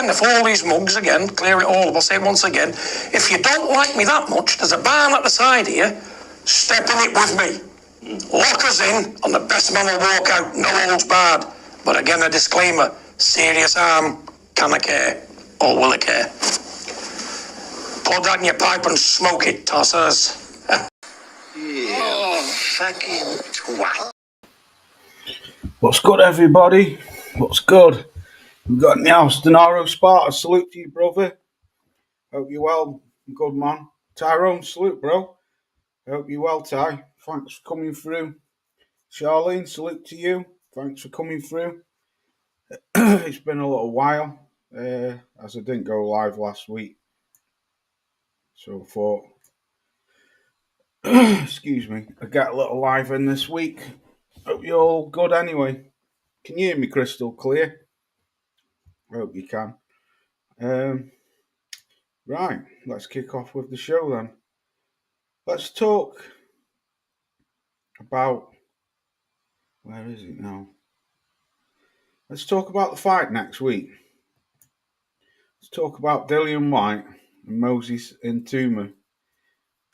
again, if all these mugs again, clear it all up, I'll say it once again, if you don't like me that much, there's a barn at the side here, step in it with me. Lock us in, and the best man will walk out, no holds barred. But again, a disclaimer, serious harm, can I care, or will I care? Pour that in your pipe and smoke it, tossers. Oh, fucking twat. What's good, everybody? What's good? We've got Niels Denaro Sparta. Salute to you, brother. Hope you're well. Good man. Tyrone, salute, bro. Hope you're well, Ty. Thanks for coming through. Charlene, salute to you. Thanks for coming through. It's been a little while, as I didn't go live last week. So I thought, excuse me, I got a little live in this week. Hope you're all good anyway. Can you hear me crystal clear? I hope you can. Right, let's kick off with the show then. Let's talk about, where is it now? Let's talk about the fight next week. Let's talk about Dillian Whyte and Moses Ntuma.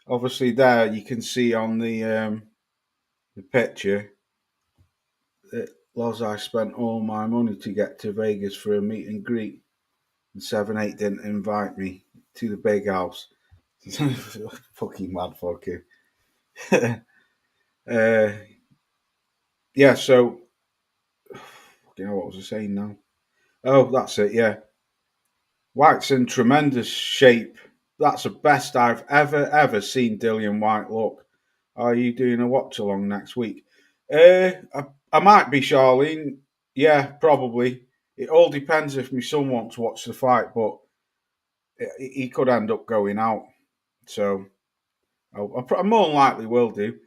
Obviously there you can see on the picture that I spent all my money to get to Vegas for a meet and greet. And 7-8 didn't invite me to the big house. Fucking mad fucker. Yeah, so you know what was I saying now? Oh, that's it, yeah. Whyte's in tremendous shape. That's the best I've ever seen Dillian Whyte look. Are you doing a watch along next week? I might be, Charlene. Yeah, probably. It all depends if my son wants to watch the fight, but he could end up going out. So I more than likely will do.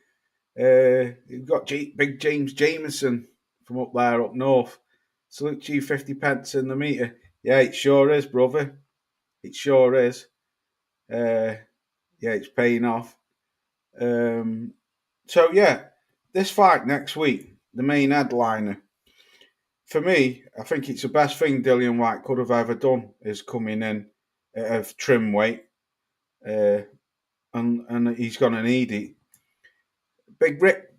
You've got Big James Jameson from up there up north. Salute to you, 50 pence in the meter. Yeah, it sure is, brother. It sure is. Yeah, it's paying off. So, yeah, this fight next week, the main headliner. For me, I think it's the best thing Dillian Whyte could have ever done is coming in at trim weight. And he's going to need it. Big Rick,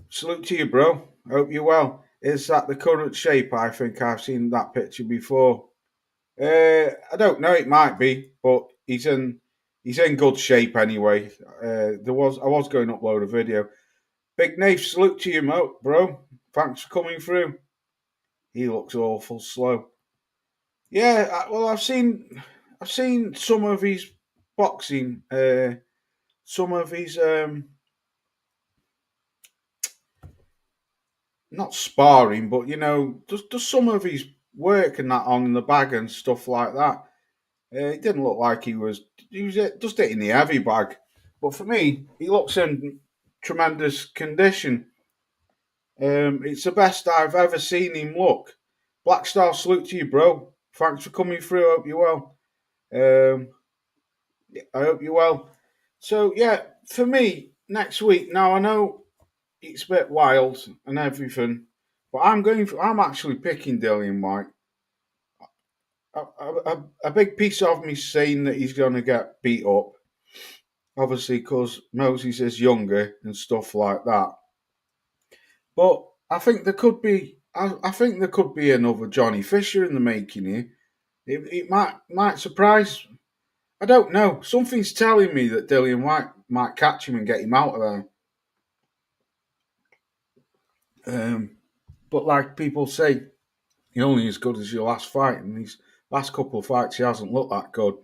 salute to you, bro. Hope you're well. Is that the current shape? I think I've seen that picture before. I don't know. It might be, but he's in good shape anyway. I was going to upload a video. Big Nate, salute to you, bro. Thanks for coming through. He looks awful slow. Yeah, well, I've seen some of his boxing, some of his not sparring, but you know, just some of his work and that on in the bag and stuff like that. It didn't look like he was just hitting the heavy bag. But for me, he looks in tremendous condition. It's the best I've ever seen him look. Black Star, salute to you, bro. Thanks for coming through. I hope you're well. I hope you're well. So, yeah, for me, next week, now I know it's a bit wild and everything, but I'm actually picking Dillian Whyte. A big piece of me saying that he's going to get beat up, obviously because Moses is younger and stuff like that. But I think there could be, another Johnny Fisher in the making here. It might surprise. I don't know. Something's telling me that Dillian Whyte might catch him and get him out of there. But like people say, you're only as good as your last fight, and these last couple of fights he hasn't looked that good.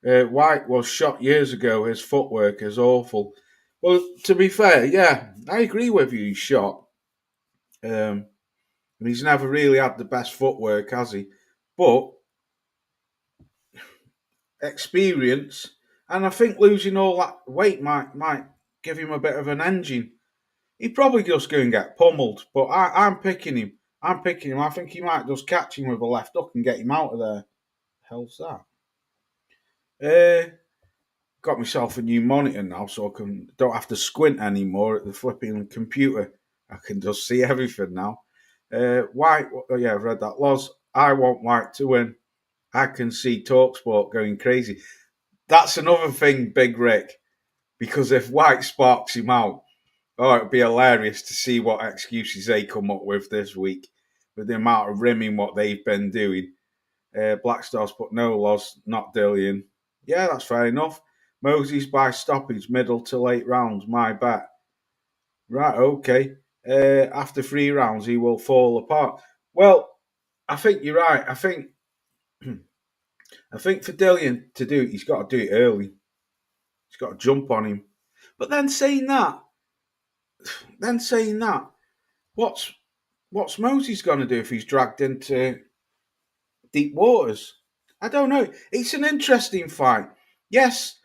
Whyte was shot years ago. His footwork is awful. Well, to be fair, yeah, I agree with you. He's shot. And he's never really had the best footwork, has he? But experience, and I think losing all that weight might give him a bit of an engine. He'd probably just go and get pummeled, but I'm picking him. I think he might just catch him with a left hook and get him out of there. Hell's that? Got myself a new monitor now, so I don't have to squint anymore at the flipping computer. I can just see everything now. Whyte, yeah, I've read that. Loz, I want Whyte to win. I can see Talksport going crazy. That's another thing, Big Rick, because if White sparks him out, oh, it'd be hilarious to see what excuses they come up with this week with the amount of rimming what they've been doing. Blackstars put no loss, not Dillian. Yeah, that's fair enough. Moses by stoppage, middle to late rounds, my bet. Right, okay. After 3 rounds, he will fall apart. Well, I think you're right. I think for Dillian to do it, he's got to do it early. He's got to jump on him. But then saying that, what's Moses going to do if he's dragged into deep waters? I don't know. It's an interesting fight. Yes,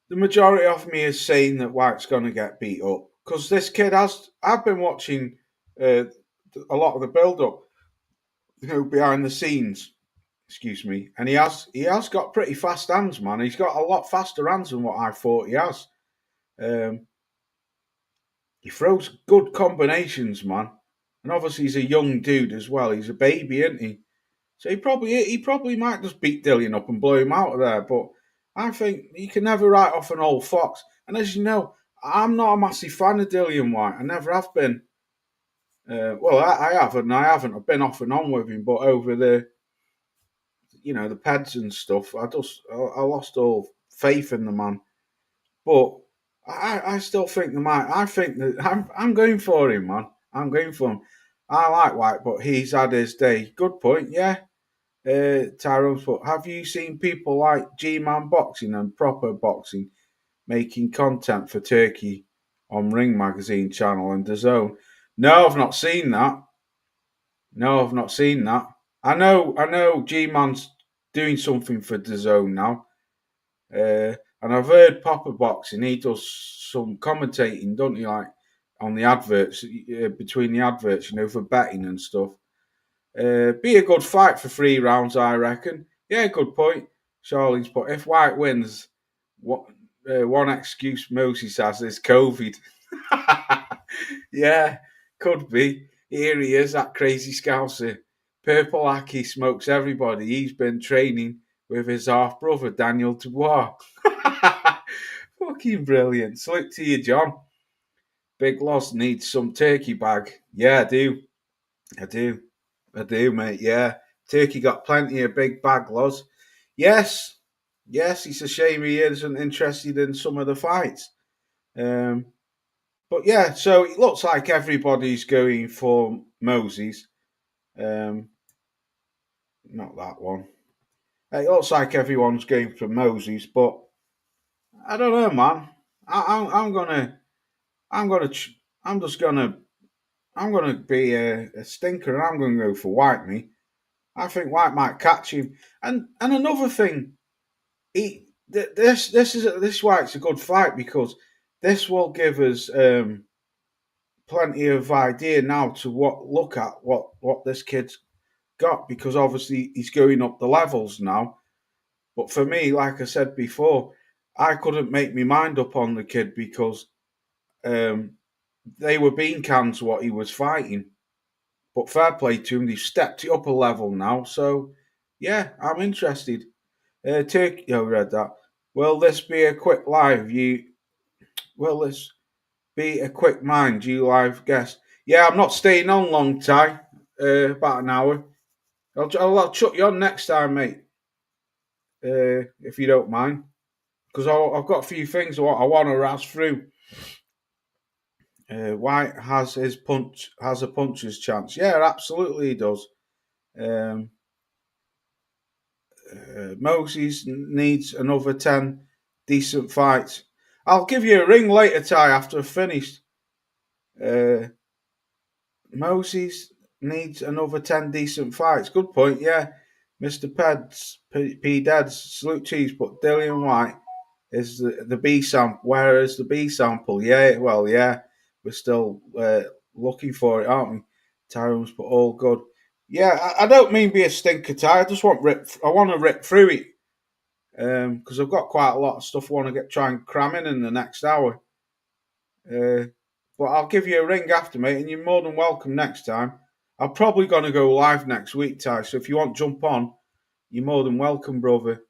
the majority of me is saying that White's going to get beat up because this kid has. I've been watching uh, a lot of the build up, behind the scenes. Excuse me, and he has got pretty fast hands, man. He's got a lot faster hands than what I thought he has. Um, he throws good combinations, man, and obviously he's a young dude as well. He's a baby, isn't he? So he probably might just beat Dillian up and blow him out of there. But I think you can never write off an old fox. And as you know, I'm not a massive fan of Dillian White. I never have been. Well, I haven't. I haven't. I've been off and on with him, but over the peds and stuff, I lost all faith in the man. But I still think the man. I think that I'm going for him, man. I'm going for him. I like White, but he's had his day. Good point, yeah. Tyrone's put, have you seen people like G-Man Boxing and Proper Boxing making content for Turkey on Ring Magazine channel and DAZN? No, I've not seen that. No, I've not seen that. I know G-Man's doing something for DAZN now. And I've heard Proper Boxing, he does some commentating, don't he, like on the adverts, between the adverts, for betting and stuff. Be a good fight for 3 rounds, I reckon. Yeah, good point. Charlene's put, if White wins, one excuse Moses has is COVID. Yeah, could be. Here he is, that crazy scouser. Purple Aki smokes everybody. He's been training with his half brother, Daniel Dubois. Fucking brilliant. Salute to you, John. Big Loss needs some turkey bag. Yeah, I do. I do. I do, mate. Yeah. Turkey got plenty of big bag laws. Yes. Yes, it's a shame he isn't interested in some of the fights. But yeah, so it looks like everybody's going for Moses. Not that one. It looks like everyone's going for Moses, but I don't know, man. I'm gonna, I'm gonna, I'm just gonna, I'm gonna be a stinker, and I'm gonna go for White. Me, I think White might catch him. And another thing, this White's a good fight because this will give us plenty of idea now to look at what this kid's got, because obviously he's going up the levels now. But for me, like I said before, I couldn't make my mind up on the kid because they were bean cans what he was fighting. But fair play to him, they've stepped it up a level now. So yeah, I'm interested. Turkey, read that. Will this be a quick live? Will this be a quick mind? You live guest? Yeah, I'm not staying on long, Ty. About an hour. I'll chuck you on next time, mate. If you don't mind, because I've got a few things I want to razz through. White has a puncher's chance. Yeah, absolutely he does. Moses needs another 10 decent fights. I'll give you a ring later, Ty, after I've finished. Moses needs another 10 decent fights. Good point, yeah. Mr. Peds, P. Dads, salute cheese, but Dillian White is the B sample. Where is the B sample? Yeah, well, yeah. We're still looking for it, aren't we? Tyrone's but all good. Yeah, I don't mean be a stinker, Ty. I just want to rip through it. Because I've got quite a lot of stuff I want to try and cram in the next hour. But I'll give you a ring after, mate, and you're more than welcome next time. I'm probably going to go live next week, Ty, so if you want, jump on. you're more than welcome, brother.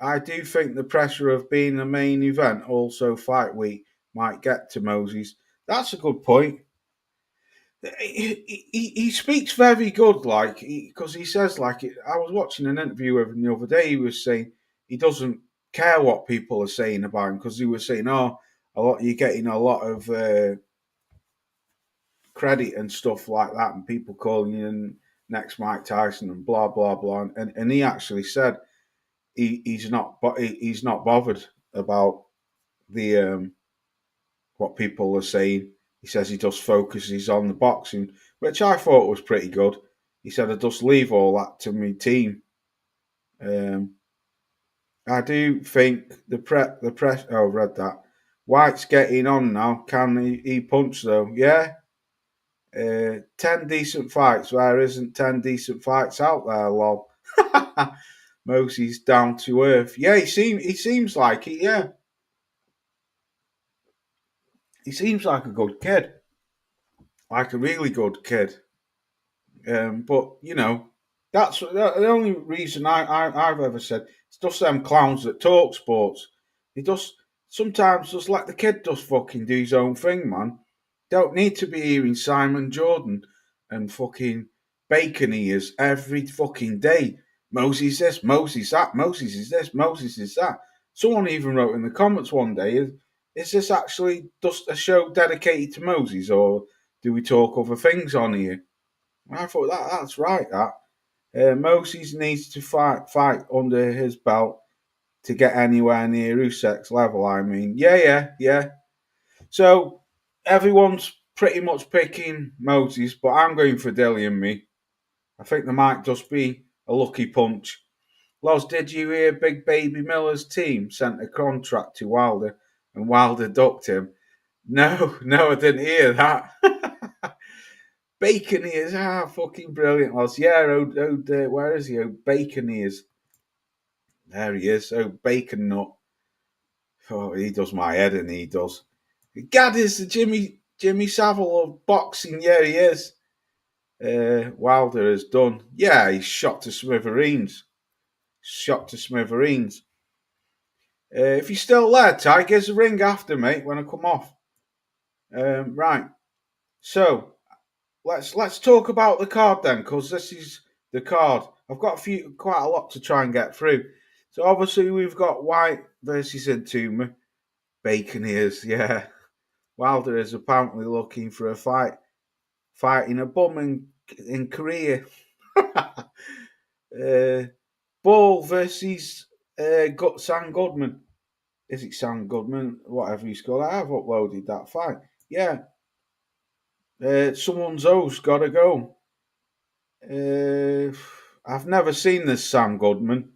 I do think the pressure of being the main event, also fight week, might get to Moses. That's a good point. He speaks very good, like, because he says, like, I was watching an interview with him the other day. He was saying he doesn't care what people are saying about him, because he was saying, "Oh, you're getting a lot of credit and stuff like that, and people calling you next Mike Tyson and blah blah blah." And he actually said he's not bothered about the what people are saying. He says he just focuses on the boxing, which I thought was pretty good. He said, "I just leave all that to my team." I do think the press. Oh, I've read that. White's getting on now. Can he punch though? Yeah. 10 decent fights. There isn't 10 decent fights out there, lol. Mosey's down to earth. Yeah, he seems like it, yeah. He seems like a good kid. Like a really good kid. But that's the only reason I've ever said it's just them clowns that talk sports. He just sometimes just let the kid just fucking do his own thing, man. Don't need to be hearing Simon Jordan and fucking bacon ears every fucking day. Moses this, Moses that, Moses is this, Moses is that. Someone even wrote in the comments one day, is this actually just a show dedicated to Moses, or do we talk other things on here? I thought that's right. That Moses needs to fight under his belt to get anywhere near Usyk's level. I mean, yeah. So everyone's pretty much picking Moses, but I'm going for Dillian. Me, I think there might just be a lucky punch. Loz, did you hear Big Baby Miller's team sent a contract to Wilder, and Wilder ducked him? No, I didn't hear that. Bacon ears, fucking brilliant, Loz. Yeah, where is he? Bacon ears. There he is. Bacon nut. Oh, he does my head, and he does. Gad is the Jimmy Savile of boxing. Yeah, he is. Wilder is done. Yeah, he's shot to smithereens. If you're still there, Ty, give us a ring after, mate, when I come off. Right. So let's talk about the card then, because this is the card. I've got quite a lot to try and get through. So obviously we've got White versus Entombed. Bacon ears, yeah. Wilder is apparently looking for a fighting a bum in Korea. Ball versus Sam Goodman. Is it Sam Goodman? Whatever he's called. I have uploaded that fight. Yeah. Someone's O's got to go. I've never seen this Sam Goodman,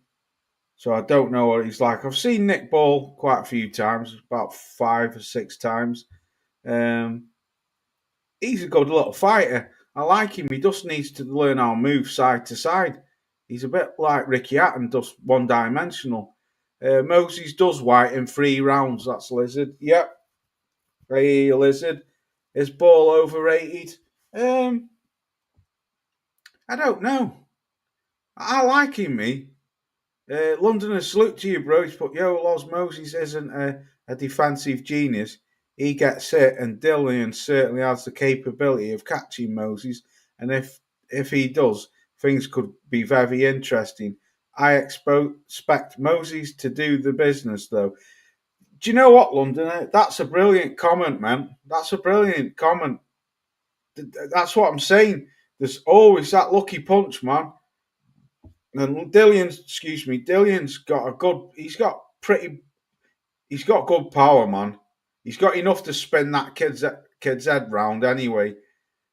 so I don't know what he's like. I've seen Nick Ball quite a few times, about 5 or 6 times. He's a good little fighter. I like him. He just needs to learn how to move side to side. He's a bit like Ricky Hatton, just one-dimensional. Moses does White in 3 rounds. That's Lizard. Yep. Hey, Lizard. Is Ball overrated? I don't know. I like him, me. Londoner, salute to you, bro. He's put, Loz, Moses isn't a defensive genius. He gets hit, and Dillian certainly has the capability of catching Moses. And if he does, things could be very interesting. I expect Moses to do the business, though. Do you know what, Londoner? That's a brilliant comment, man. That's a brilliant comment. That's what I'm saying. There's always that lucky punch, man. And Dillian's got he's got good power, man. He's got enough to spin that kid's head round anyway.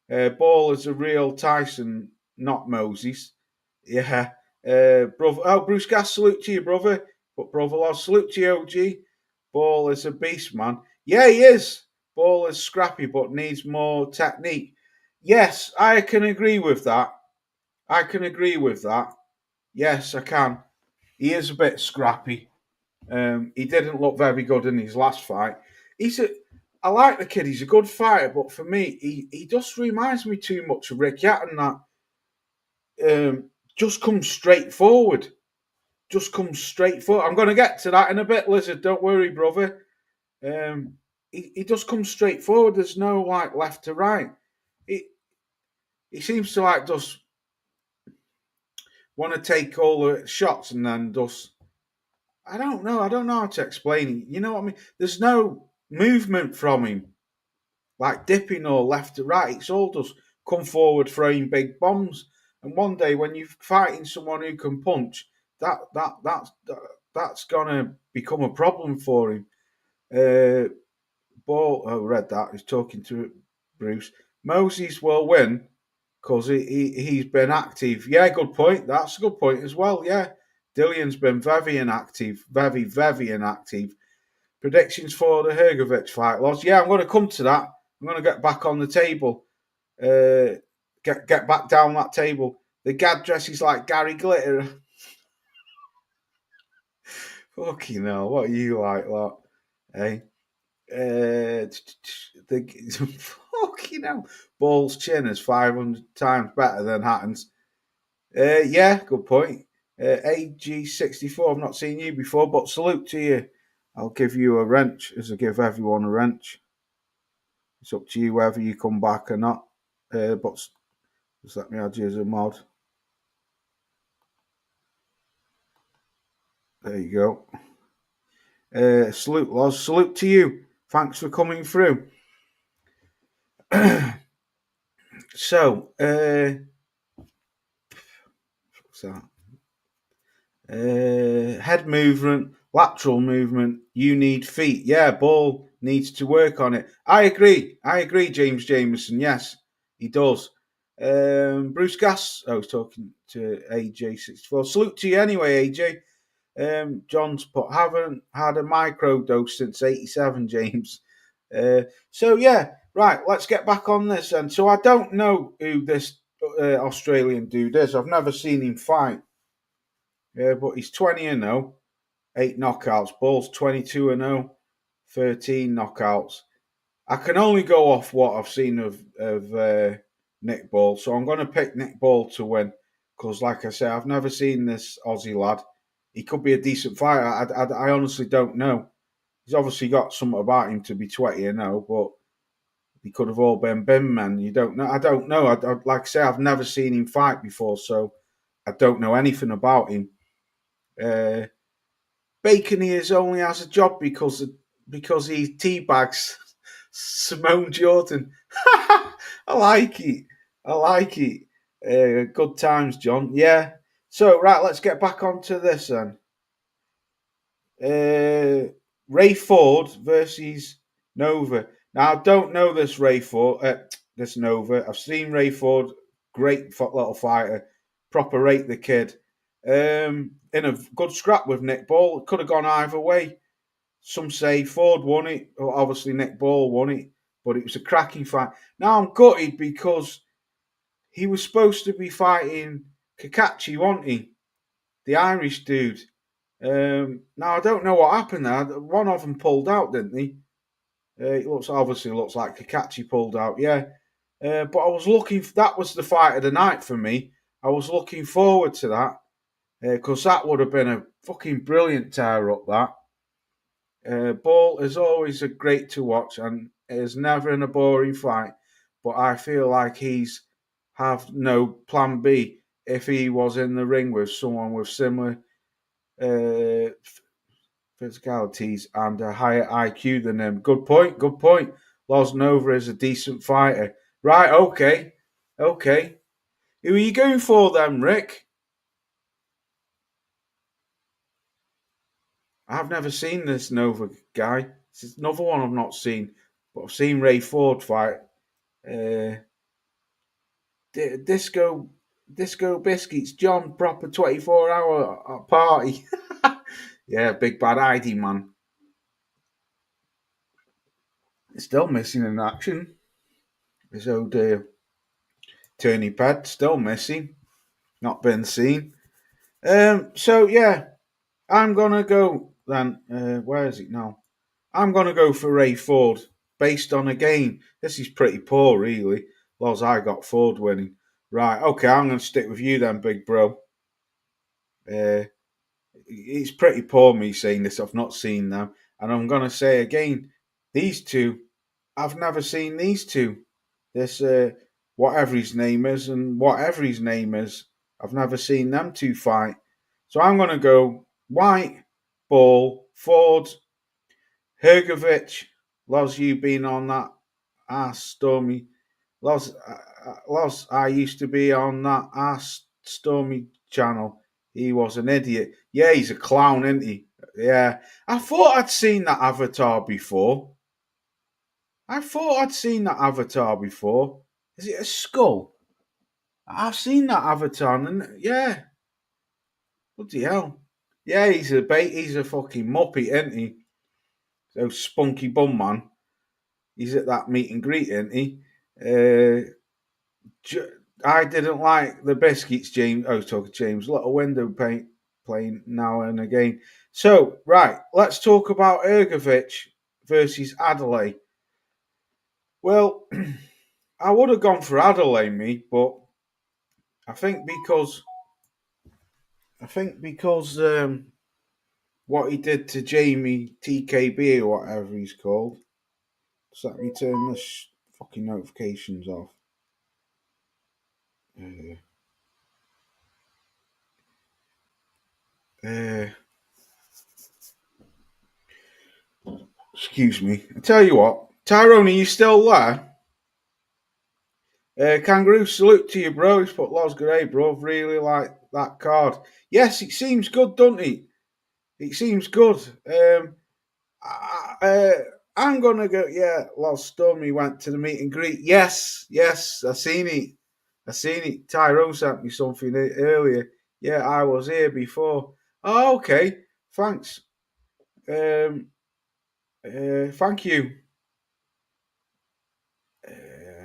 Ball is a real Tyson, not Moses. Yeah. Brother. Oh, Bruce Gas, salute to you, brother. But brother, I'll salute to you, OG. Ball is a beast, man. Yeah, he is. Ball is scrappy, but needs more technique. Yes, I can agree with that. Yes, I can. He is a bit scrappy. He didn't look very good in his last fight. I like the kid. He's a good fighter, but for me, he just reminds me too much of Rick Hatton. That just comes straight forward. Just comes straight forward. I'm going to get to that in a bit, Lizard. Don't worry, brother. He just comes straight forward. There's no like left to right. He seems to like just want to take all the shots and then just. I don't know how to explain it. You know what I mean? There's no movement from him, like dipping or left to right. It's all just come forward throwing big bombs. And one day when you're fighting someone who can punch, that's gonna become a problem for him. Ball. I read that. He's talking to Bruce. Moses will win because he's been active. Yeah, good point. That's a good point as well. Yeah, Dillian's been very inactive, very inactive. Predictions for the Hergovich fight, Loz. Yeah, I'm going to come to that. I'm going to get back on the table. Get back down that table. The Gad dresses like Gary Glitter. Fucking hell, what are you like, lot? Hey? Fucking hell. Ball's chin is 500 times better than Hatton's. Yeah, good point. AG64, I've not seen you before, but salute to you. I'll give you a wrench, as I give everyone a wrench. It's up to you whether you come back or not. But just let me add you as a mod. There you go. Salute, Loz. Salute to you. Thanks for coming through. So, what's that? Head movement, lateral movement. You need feet. Yeah, Ball needs to work on it. I agree, James Jameson. Yes, he does. Bruce Gass. I was talking to AJ64. Salute to you anyway, AJ. John's put, haven't had a micro dose since 87, James. So yeah, right, let's get back on this. And so I don't know who this Australian dude is. I've never seen him fight. But he's 20-0, 8 knockouts. Ball's 22-0, 13 knockouts. I can only go off what I've seen of Nick Ball. So I'm going to pick Nick Ball to win. Because like I say, I've never seen this Aussie lad. He could be a decent fighter. I honestly don't know. He's obviously got something about him to be 20-0, but he could have all been bin men. You don't know. I don't know. Like I say, I've never seen him fight before, so I don't know anything about him. Bacon Ears only has a job because he teabags Simone Jordan. I like it. Good times, John. Yeah. So, right, let's get back onto this then. Ray Ford versus Nova. Now, I don't know this this Nova. I've seen Ray Ford, great little fighter, proper rate the kid. In a good scrap with Nick Ball. It could have gone either way. Some say Ford won it, or obviously Nick Ball won it, but it was a cracking fight. Now I'm gutted because he was supposed to be fighting Kakachi, wasn't he? The Irish dude. Now I don't know what happened there. One of them pulled out, didn't he? It looks like Kakachi pulled out, yeah. But I was that was the fight of the night for me. I was looking forward to that because that would have been a fucking brilliant tear up. That Ball is always a great to watch and is never in a boring fight. But I feel like he's have no plan B if he was in the ring with someone with similar physicalities and a higher IQ than him. Good point. Los Nova is a decent fighter. Right, okay. Who are you going for then, Rick? I've never seen this Nova guy. It's another one I've not seen, but I've seen Ray Ford fight. Disco Biscuits, John, proper 24-hour party. Yeah, big bad ID man. Still missing in action. His old Turney pad, still missing. Not been seen. So yeah, I'm gonna go then. Where is it now? I'm gonna go for Ray Ford based on a game. This is pretty poor, really. Loz, I got Ford winning. Right, okay, I'm gonna stick with you then, big bro. It's pretty poor me saying this. I've not seen them, and I'm going to say again, these two, I've never seen these two. This whatever his name is and whatever his name is, I've never seen them two fight. So I'm going to go White, Ball, Ford, Hergovich. Loves you being on that ass Stormy. Loves, I used to be on that ass Stormy channel. He was an idiot. Yeah, he's a clown, isn't he? Yeah. I thought I'd seen that avatar before. Is it a skull? I've seen that avatar, and yeah. Bloody hell. Yeah, he's a fucking muppet, isn't he? So spunky bum man. He's at that meet and greet, isn't he? I didn't like the biscuits, James. I was talking James. A lot of window paint playing now and again. So, right, let's talk about Ergovich versus Adelaide. Well, I would have gone for Adelaide, me, but I think because what he did to Jamie TKB or whatever he's called. Just let me turn this fucking notifications off. Excuse me. I tell you what, Tyrone, are you still there? Kangaroo, salute to you, bro. He's put Los Gray, bro. Really like that card. Yes, it seems good, doesn't it? It seems good. I'm gonna go. Yeah, Los Stormy went to the meet and greet. Yes, I seen it. Tyrone sent me something earlier. Yeah, I was here before. Oh, okay. Thanks. Thank you.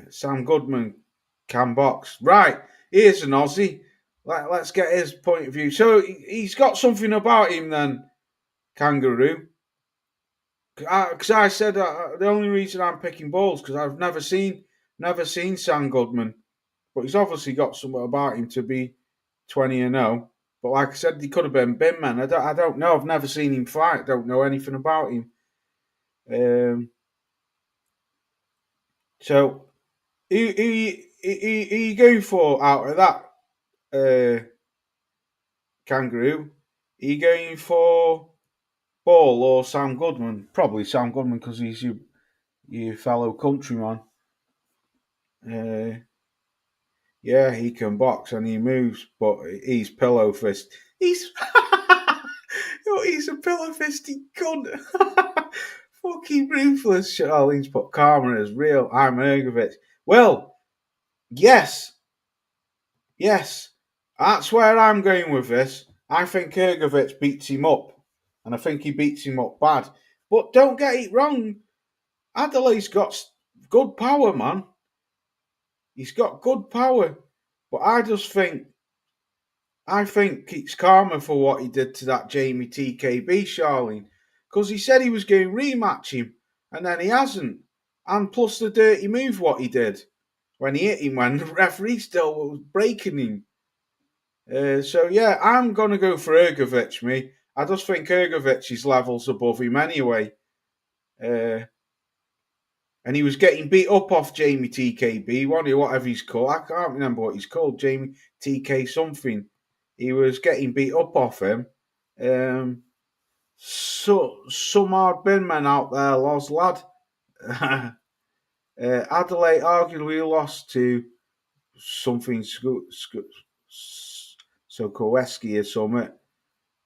Sam Goodman, Cam Box. Right, here's an Aussie. Let's get his point of view. So he's got something about him then, Kangaroo. Because I said the only reason I'm picking balls because I've never seen Sam Goodman, but he's obviously got something about him to be 20-0. But like I said, he could have been bin man. I don't know. I've never seen him fight. Don't know anything about him. So who you going for out of that Kangaroo? Are you going for Ball or Sam Goodman? Probably Sam Goodman because he's your fellow countryman. Yeah, he can box and he moves, but he's pillow fist. He's a pillow fisty cunt. Fucking ruthless. Charlene's put karma as real. I'm Ergovich. Well, yes. That's where I'm going with this. I think Ergovich beats him up. And I think he beats him up bad. But don't get it wrong. Adelaide's got good power, man. He's got good power. But I think it's karma for what he did to that Jamie TKB, Charlene. Because he said he was going to rematch him. And then he hasn't. And plus the dirty move what he did. When he hit him, when the referee still was breaking him. So yeah, I'm going to go for Ergovich, me. I just think Ergovich's level's above him anyway. And he was getting beat up off Jamie TKB, whatever he's called. I can't remember what he's called, Jamie TK something. He was getting beat up off him. So some hard bin men out there, lost lad. Adelaide arguably lost to something Sokoweski or something,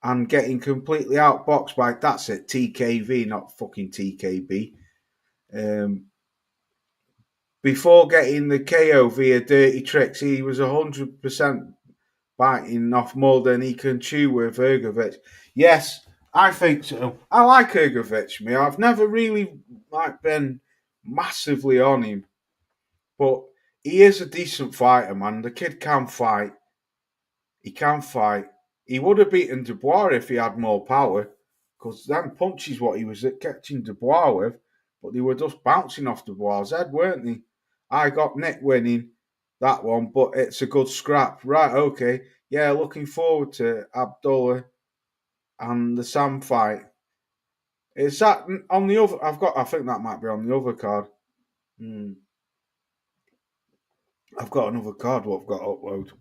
and getting completely outboxed by that's it, TKV, not fucking TKB. Before getting the KO via dirty tricks, he was 100% biting off more than he can chew with Ergovich. Yes, I think so. I like Ergovich, me. I've never really been massively on him, but he is a decent fighter, man. The kid can fight. He can fight. He would have beaten Dubois if he had more power, because them punches what he was catching Dubois with, but they were just bouncing off Dubois' head, weren't they? I got Nick winning that one, but it's a good scrap. Right, okay. yeah, looking forward to Abdullah and the Sam fight. Is that on the other? I think that might be on the other card. Hmm. I've got another card. What I've got to upload.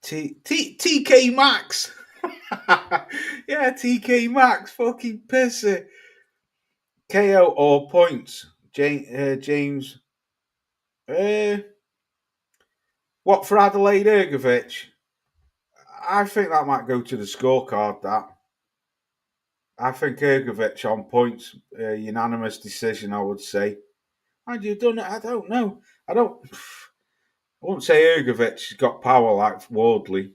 TK Maxx. Yeah, TK Maxx. Fucking pissy. KO or points. James. Uh, what for Adelaide Ergovic? I think that might go to the scorecard. That I think Ergovic on points, unanimous decision. I would say. Had you done it? I don't know. I don't. I won't say Ergovic's got power like Wardley,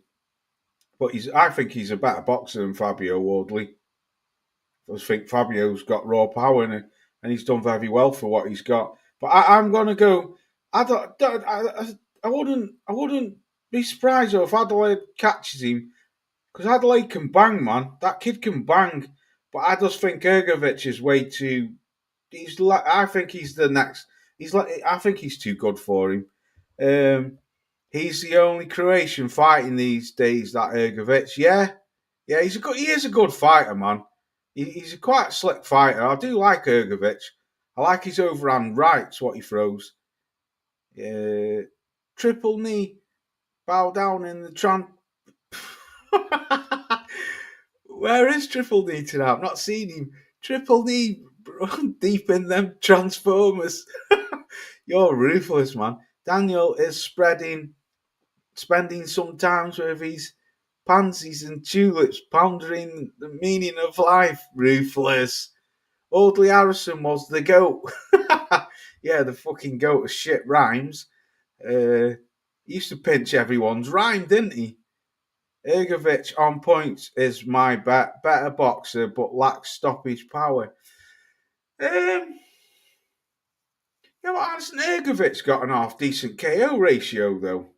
but I think he's a better boxer than Fabio Wardley. I just think Fabio's got raw power and he's done very well for what he's got. But I'm going to go. I wouldn't be surprised if Adelaide catches him because Adelaide can bang, man. That kid can bang. But I just think Ergovic is way too. I think he's the next. I think he's too good for him. He's the only Croatian fighting these days. That Ergovic, yeah. He is a good fighter, man. He's a quite slick fighter. I do like Ergovic. I like his overhand rights, what he throws. Triple knee, bow down in the Where is Triple Knee tonight? I've not seen him. Triple Knee deep in them Transformers. You're ruthless, man. Daniel is spending some time with his pansies and tulips, pondering the meaning of life. Ruthless. Audley Harrison was the goat. Yeah, the fucking goat of shit rhymes. He used to pinch everyone's rhyme, didn't he? Ergovic on points is my bet. Better boxer, but lacks stoppage power. Yeah, well, hasn't Ergovic got an half decent KO ratio, though?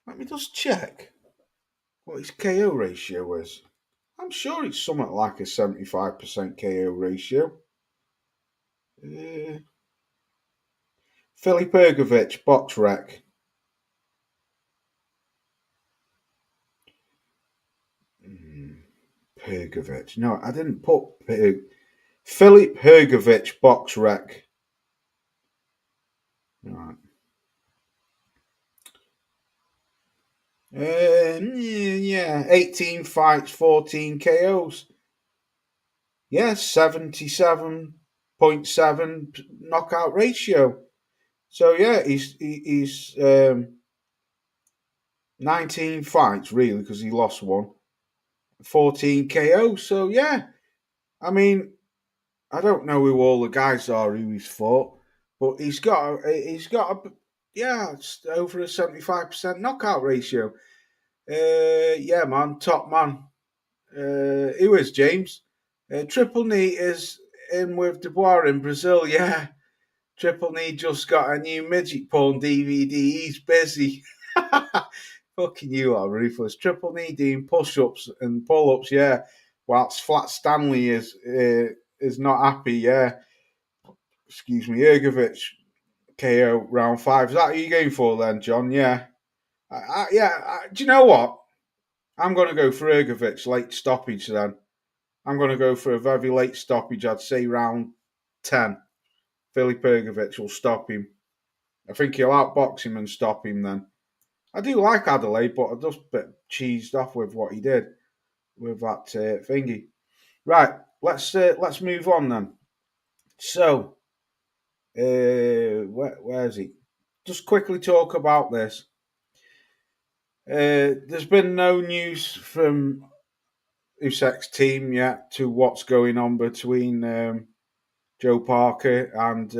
Let me just check what his KO ratio is. I'm sure it's something like a 75% KO ratio. Filip Ergovic, box rec. Hergovic. No, I didn't put Filip Hergovic box rec. Right. Yeah, 18 fights, 14 KOs. Yeah, 77.7 knockout ratio. So yeah, he's 19 fights really because he lost one. 14 KO. So yeah, I mean, I don't know who all the guys are who he's fought, but he's got over a 75% knockout ratio. Yeah, man, top man. Who is James? Triple Knee is in with Dubois in Brazil. Yeah, Triple Knee just got a new midget porn DVD. He's busy. Fucking you are ruthless. Triple Knee doing push-ups and pull-ups. Yeah, whilst Flat Stanley is not happy. Yeah, excuse me, Ergovic KO round 5. Is that who you're going for then, John? Yeah. Do you know what? I'm going to go for Ergovic late stoppage then. I'm going to go for a very late stoppage. I'd say round 10. Filip Ergovic will stop him. I think he'll outbox him and stop him then. I do like Adelaide, but I'm just a bit cheesed off with what he did with that thingy. Right, let's move on then. So, where is he? Just quickly talk about this. There's been no news from Usyk's team yet to what's going on between Joe Parker and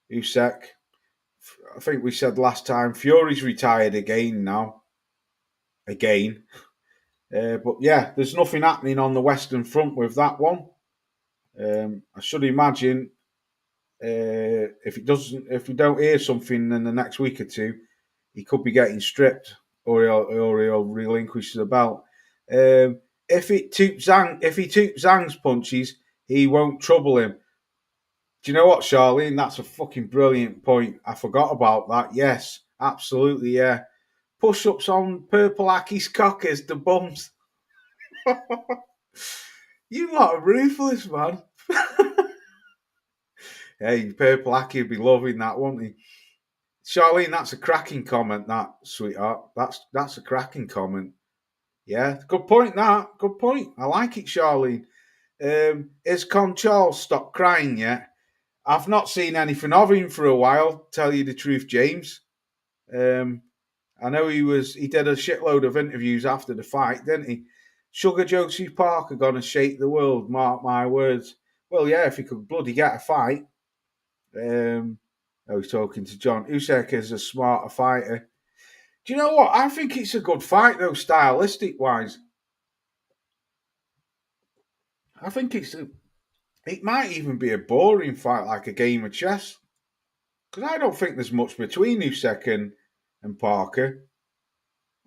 Usyk. I think we said last time Fury's retired again now. Again. But yeah, there's nothing happening on the Western Front with that one. I should imagine if we don't hear something in the next week or two, he could be getting stripped or he'll relinquish the belt. If he toots Zhang's punches, he won't trouble him. Do you know what, Charlene? That's a fucking brilliant point. I forgot about that. Yes, absolutely, yeah. Push-ups on Purple Aki's cock is the bums. You lot are ruthless, man. Hey, Purple Aki would be loving that, wouldn't he? Charlene, that's a cracking comment, that, sweetheart. That's a cracking comment. Yeah, good point, that. Good point. I like it, Charlene. Is Con Charles stopped crying yet? I've not seen anything of him for a while, tell you the truth, James. I know he did a shitload of interviews after the fight, didn't he? Sugar Josie Parker gonna shake the world, mark my words. Well, yeah, if he could bloody get a fight. I was talking to John. Usyk is a smarter fighter. Do you know what? I think it's a good fight, though, stylistic wise. I think it might even be a boring fight, like a game of chess. Because I don't think there's much between Usyk and Parker.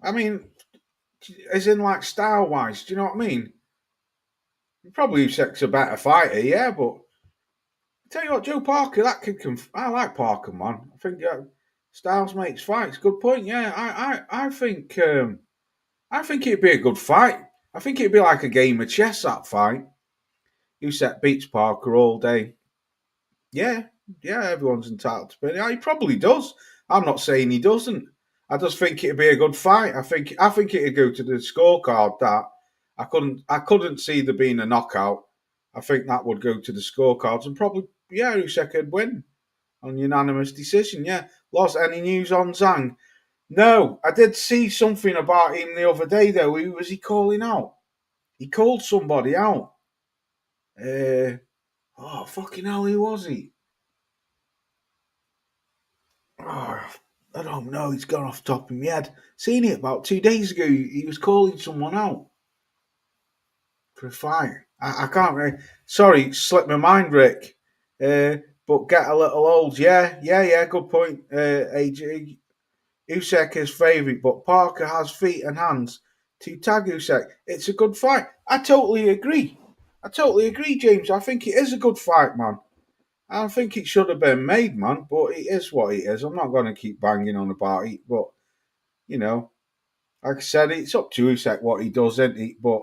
I mean, as in like style wise, do you know what I mean? Probably Usyk's a better fighter, yeah, but I tell you what, Joe Parker, that kid can. I like Parker, man. I think styles makes fights. Good point, yeah. I think it'd be a good fight. I think it'd be like a game of chess, that fight. Usyk beats Parker all day. Yeah, yeah, everyone's entitled to opinion. He probably does. I'm not saying he doesn't. I just think it'd be a good fight. I think it'd go to the scorecard. That I couldn't see there being a knockout. I think that would go to the scorecards and probably Usyk would win on unanimous decision. Yeah, lost any news on Zhang? No, I did see something about him the other day though. Who was he calling out? He called somebody out. Fucking hell, who was he? Oh, I don't know. He's gone off the top of my head. Seen it about 2 days ago. He was calling someone out for a fight. I can't really. Sorry, slipped my mind, Rick. But get a little old. Yeah. Good point. AJ Usyk is favourite, but Parker has feet and hands to tag Usyk. It's a good fight. I totally agree. James. I think it is a good fight, man. I think it should have been made, man, but it is what it is. I'm not going to keep banging on about it, but, you know, like I said, it's up to Usyk what he does, isn't it? But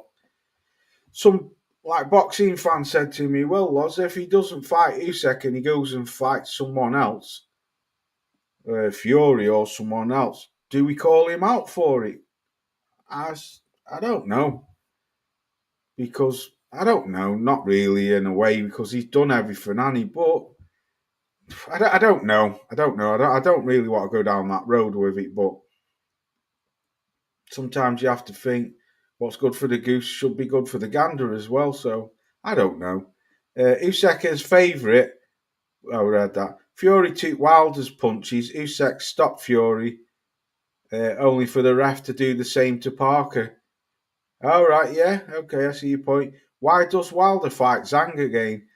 some, like, boxing fans said to me, well, Loz, if he doesn't fight Usyk and he goes and fights someone else, Fury or someone else, do we call him out for it? I don't know. Because, I don't know, not really in a way, because he's done everything, hasn't he? But I don't know. I don't really want to go down that road with it, but sometimes you have to think what's good for the goose should be good for the gander as well. So I don't know. Usyk's favourite. I read that. Fury took Wilder's punches. Usyk stopped Fury, only for the ref to do the same to Parker. All right, yeah, okay, I see your point. Why does Wilder fight Zhang again?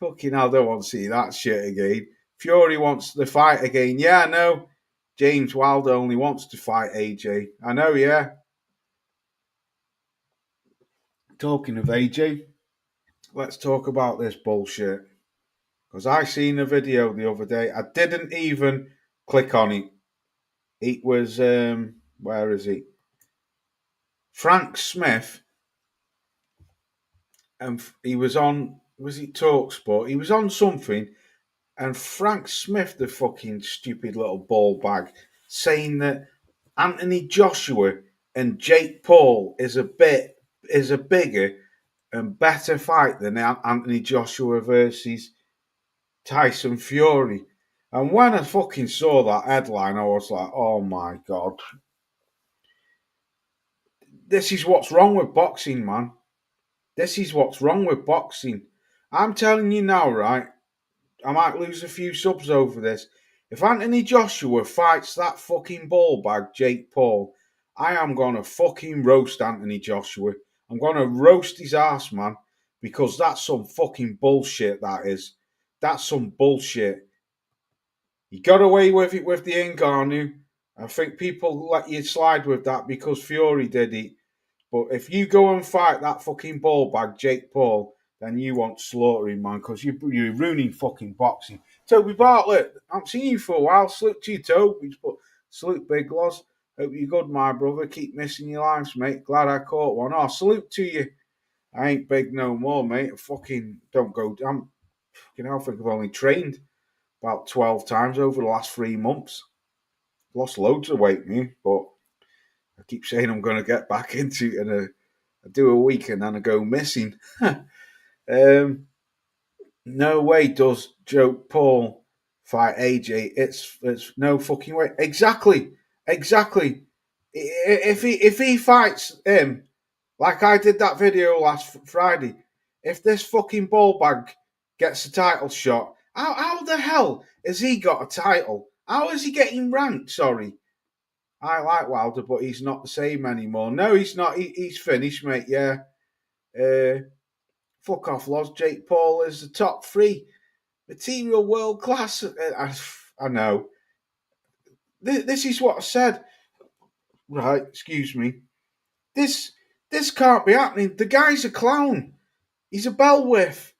Fucking hell, I don't want to see that shit again. Fury wants the fight again. Yeah, I know. James Wilder only wants to fight AJ. I know, yeah. Talking of AJ, let's talk about this bullshit. Because I seen a video the other day. I didn't even click on it. It was, where is it? Frank Smith. And he was on, was it TalkSport? He was on something. And Frank Smith, the fucking stupid little ball bag, saying that Anthony Joshua and Jake Paul is a bigger and better fight than Anthony Joshua versus Tyson Fury. And when I fucking saw that headline, I was like, oh my God. This is what's wrong with boxing, man. This is what's wrong with boxing. I'm telling you now, right? I might lose a few subs over this. If Anthony Joshua fights that fucking ball bag, Jake Paul, I am going to fucking roast Anthony Joshua. I'm going to roast his ass, man, because that's some fucking bullshit, that is. That's some bullshit. He got away with it with the Ngannou. I think people let you slide with that because Fury did it. But if you go and fight that fucking ball bag, Jake Paul, then you want slaughtering, man, because you're ruining fucking boxing. Toby Bartlett, I haven't seen you for a while. Salute to you, Toby. Salute, Big Loz. Hope you're good, my brother. Keep missing your lives, mate. Glad I caught one. Oh, salute to you. I ain't big no more, mate. I fucking don't go. I think I've only trained about 12 times over the last 3 months. Lost loads of weight, me, but I keep saying I'm going to get back into it, and I do a week and then I go missing. No way does Jake Paul fight AJ. It's no fucking way. Exactly. If he fights him like I did that video last Friday, if this fucking ball bag gets a title shot, how the hell has he got a title? How is he getting ranked? Sorry. I like Wilder, but he's not the same anymore. No, he's not. He's finished, mate. Yeah. Fuck off, Loz. Jake Paul is the top 3. Material world class. I know. This is what I said. Right, excuse me. This can't be happening. The guy's a clown. He's a bell whiff.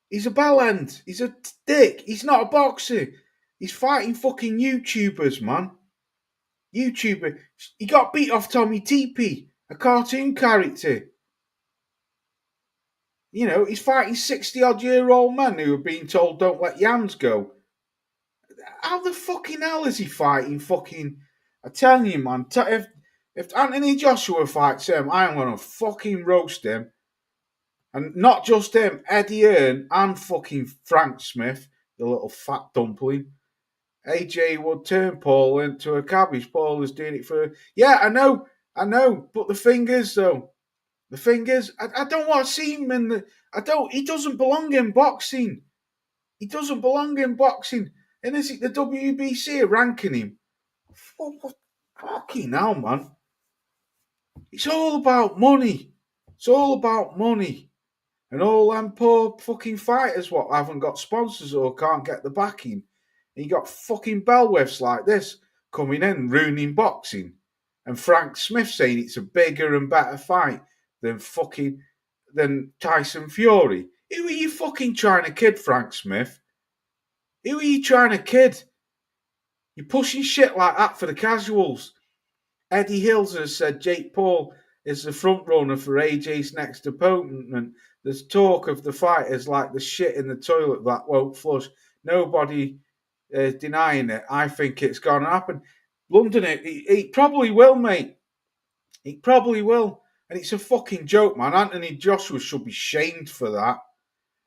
He's a bell end. He's a dick. He's not a boxer. He's fighting fucking YouTubers, man. YouTuber. He got beat off Tommy TP, a cartoon character. You know, he's fighting 60-odd-year-old men who are being told don't let your hands go. How the fucking hell is he fighting fucking... I tell you, man, if Anthony Joshua fights him, I'm going to fucking roast him. And not just him, Eddie Hearn and fucking Frank Smith, the little fat dumpling. AJ would turn Paul into a cabbage. Paul is doing it for... Yeah, I know. But the thing is, though, I don't want to see him in the... He doesn't belong in boxing. And is it the WBC are ranking him? Fucking hell, man. It's all about money. And all them poor fucking fighters what haven't got sponsors or can't get the backing. And you got fucking bellweths like this coming in, ruining boxing. And Frank Smith saying it's a bigger and better fight than Tyson Fury. Who are you fucking trying to kid, Frank Smith? Who are you trying to kid? You're pushing shit like that for the casuals. Eddie Hills has said Jake Paul is the front runner for AJ's next opponent. And there's talk of the fight is like the shit in the toilet that won't flush. Nobody is denying it. I think it's going to happen. London, it probably will, mate. It probably will. And it's a fucking joke, man. Anthony Joshua should be shamed for that.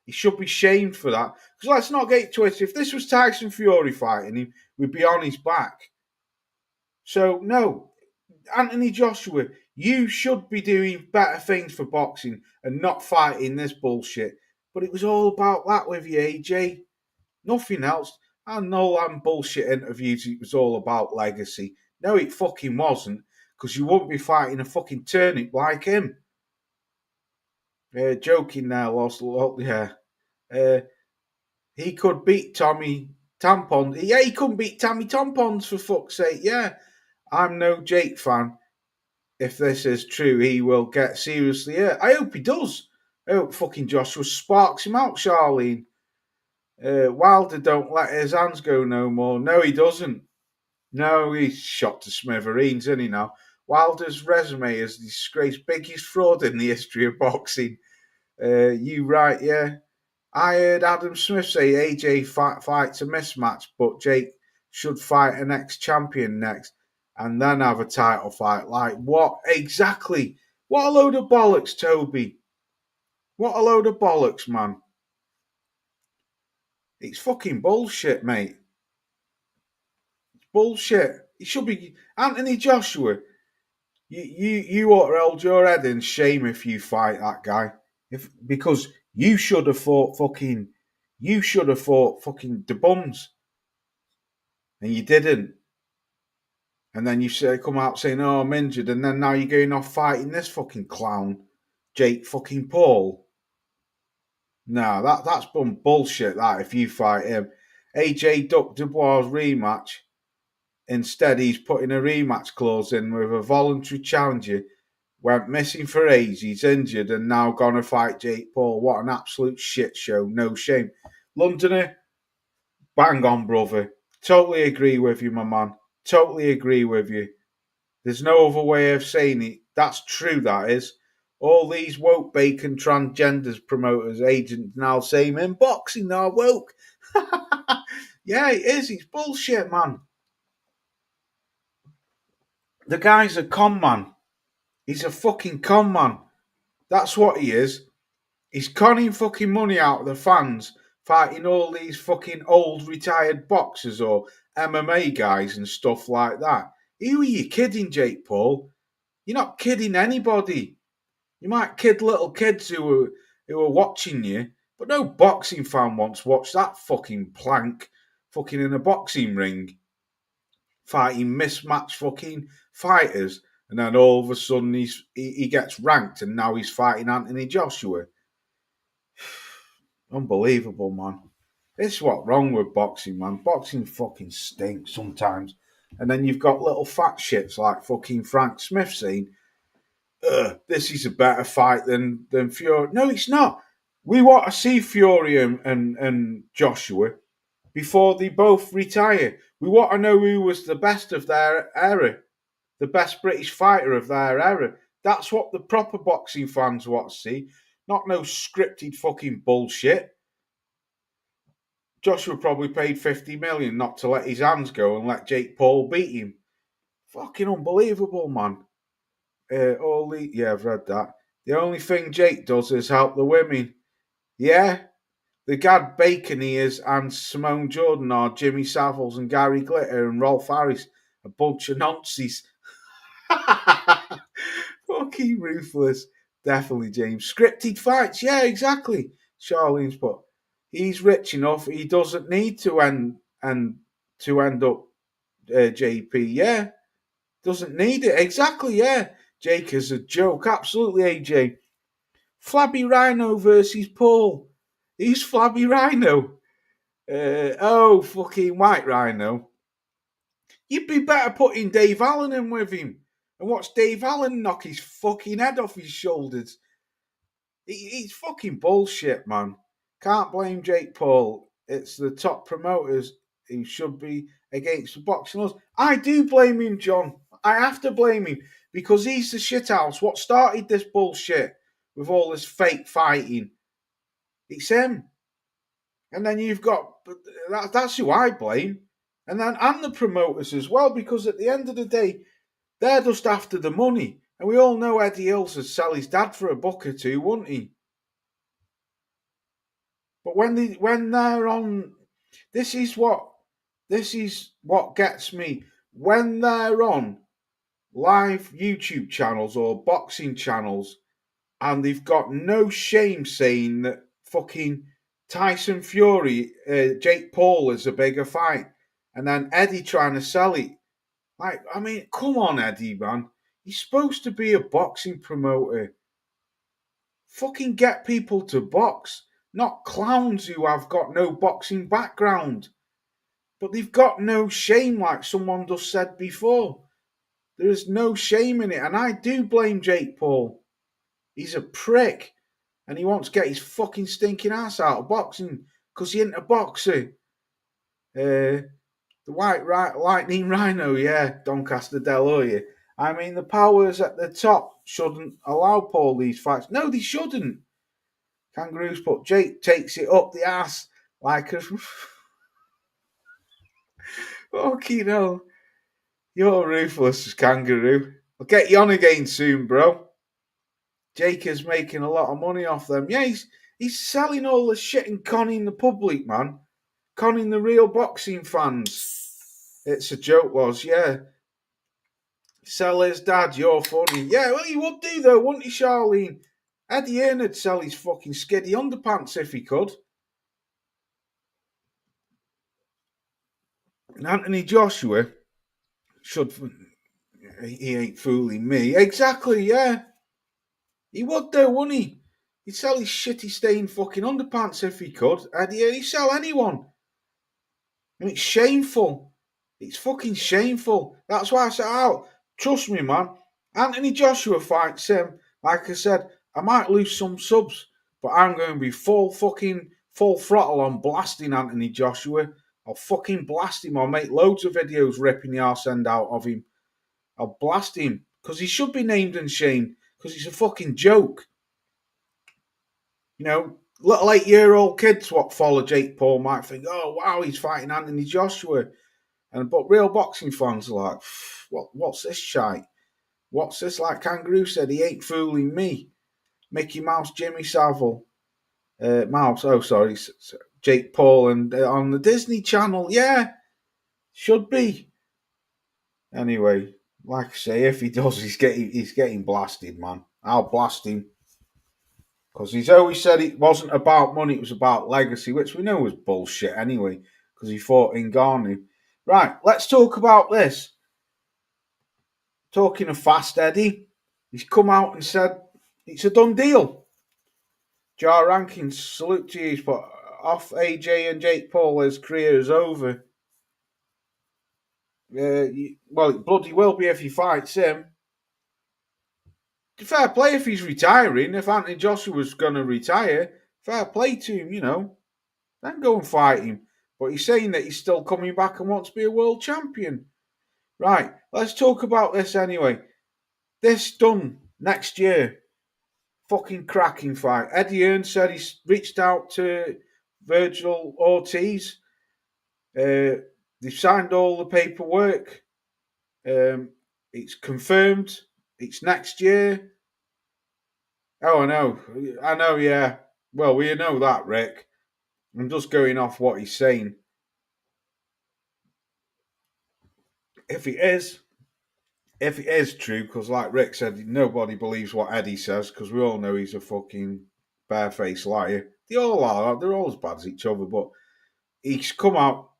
He should be shamed for that. Because let's not get twisted. If this was Tyson Fury fighting him, we'd be on his back. So, no. Anthony Joshua, you should be doing better things for boxing and not fighting this bullshit. But it was all about that with you, AJ. Nothing else. And all them bullshit interviews, it was all about legacy. No, it fucking wasn't. Because you wouldn't be fighting a fucking turnip like him. Joking there, Lost. Yeah. He could beat Tommy Tampons. Yeah, he couldn't beat Tommy Tampons for fuck's sake. Yeah. I'm no Jake fan. If this is true, he will get seriously hurt. I hope he does. I hope fucking Joshua sparks him out, Charlene. Wilder don't let his hands go no more. No, he doesn't. No, he's shot to smithereens, isn't he now? Wilder's resume is disgraced. Biggest fraud in the history of boxing. You right, yeah. I heard Adam Smith say AJ fights a mismatch, but Jake should fight an ex-champion next and then have a title fight. Like, what exactly? What a load of bollocks, Toby. What a load of bollocks, man. It's fucking bullshit, mate. It's bullshit. It should be... Anthony Joshua, you ought to hold your head in shame if you fight that guy. Because you should have fought fucking the bums. And you didn't. And then you come out saying, oh, I'm injured. And then now you're going off fighting this fucking clown, Jake fucking Paul. No, that's bullshit, that, if you fight him. AJ Duck Dubois' rematch. Instead, he's putting a rematch clause in with a voluntary challenger went missing for ages, he's injured and now gonna fight Jake Paul. What an absolute shit show, no shame. Londoner, bang on, brother. Totally agree with you, my man. Totally agree with you. There's no other way of saying it. That's true, that is. All these woke bacon transgenders promoters, agents now saying in boxing are woke. Yeah, it is. It's bullshit, man. The guy's a con man. He's a fucking con man. That's what he is. He's conning fucking money out of the fans, fighting all these fucking old retired boxers or MMA guys and stuff like that. Who are you kidding, Jake Paul? You're not kidding anybody. You might kid little kids who are watching you, but no boxing fan wants to watch that fucking plank fucking in a boxing ring fighting mismatched fucking fighters, and then all of a sudden he gets ranked and now he's fighting Anthony Joshua. Unbelievable, man. This is what's wrong with boxing, man. Boxing fucking stinks sometimes. And then you've got little fat shits like fucking Frank Smith saying, this is a better fight than Fury. No, it's not. We want to see Fury and Joshua before they both retire. We want to know who was the best of their era, the best British fighter of their era. That's what the proper boxing fans want to see, not no scripted fucking bullshit. Joshua probably paid 50 million not to let his hands go and let Jake Paul beat him. Fucking unbelievable, man. I've read that. The only thing Jake does is help the women. Yeah, the Gad Bacon ears and Simone Jordan are Jimmy Saviles and Gary Glitter and Rolf Harris. A bunch of nonsense. Fucking ruthless. Definitely, James. Scripted fights. Yeah, exactly. Charlene's put. He's rich enough. He doesn't need to end up JP. Yeah, doesn't need it. Exactly. Yeah. Jake is a joke. Absolutely, AJ. Flabby Rhino versus Paul. Who's Flabby Rhino? Fucking White Rhino. You'd be better putting Dave Allen in with him and watch Dave Allen knock his fucking head off his shoulders. It's fucking bullshit, man. Can't blame Jake Paul. It's the top promoters who should be against the boxing laws. I do blame him, John. I have to blame him because he's the shithouse. What started this bullshit with all this fake fighting? It's him. And then you've got, that's who I blame. And the promoters as well, because at the end of the day, they're just after the money. And we all know Eddie Hills would sell his dad for $1 or $2, wouldn't he? But when they're on, this is what gets me. When they're on live YouTube channels or boxing channels, and they've got no shame saying that fucking Tyson Fury, Jake Paul is a bigger fight, and then Eddie trying to sell it. Like, I mean, come on, Eddie, man. You're supposed to be a boxing promoter. Fucking get people to box, not clowns who have got no boxing background. But they've got no shame, like someone just said before. There is no shame in it, and I do blame Jake Paul. He's a prick, and he wants to get his fucking stinking ass out of boxing because he ain't a boxer. The White Lightning Rhino, yeah, Doncaster Del Hoya. I mean, the powers at the top shouldn't allow Paul these fights. No, they shouldn't. Kangaroos put Jake takes it up the ass like a... Fucking hell. You're ruthless as Kangaroo. I'll get you on again soon, bro. Jake is making a lot of money off them. Yeah, he's selling all the shit and conning the public, man. Conning the real boxing fans. It's a joke, was, yeah. Sell his dad, you're funny. Yeah, well, he would do, though, wouldn't he, Charlene? Eddie Hearn would sell his fucking skiddy underpants if he could. And Anthony Joshua should... He ain't fooling me. Exactly, yeah. He would, though, wouldn't he? He'd sell his shitty stained fucking underpants if he could. He'd sell anyone. And it's shameful. It's fucking shameful. That's why I said, trust me, man. Anthony Joshua fights him. Like I said, I might lose some subs, but I'm going to be full throttle on blasting Anthony Joshua. I'll fucking blast him. I'll make loads of videos ripping the arse end out of him. I'll blast him because he should be named and shamed because he's a fucking joke. You know, little 8-year-old kids what follow Jake Paul might think, oh wow, he's fighting Anthony Joshua, but real boxing fans are like, what's this shite? What's this? Like Kangaroo said, he ain't fooling me. Mickey Mouse, Jimmy Savile, Jake Paul, and on the Disney Channel, yeah, should be. Anyway, like I say, if he does, he's getting blasted, man. I'll blast him because he's always said it wasn't about money; it was about legacy, which we know was bullshit anyway. Because he fought in Ghana. Right, let's talk about this. Talking of Fast Eddie, he's come out and said it's a done deal. Jar Rankins, salute to you, but off AJ and Jake Paul, his career is over. Well, it bloody will be if he fights him. Fair play if he's retiring. If Anthony Joshua was going to retire, fair play to him, you know. Then go and fight him. But he's saying that he's still coming back and wants to be a world champion. Right, let's talk about this anyway. This done next year. Fucking cracking fight. Eddie Hearn said he's reached out to Virgil Ortiz. They've signed all the paperwork. It's confirmed. It's next year. Oh, I know, yeah. Well, we know that, Rick. I'm just going off what he's saying. If it is true, because like Rick said, nobody believes what Eddie says, because we all know he's a fucking barefaced liar. They all are. They're all as bad as each other. But he's come out,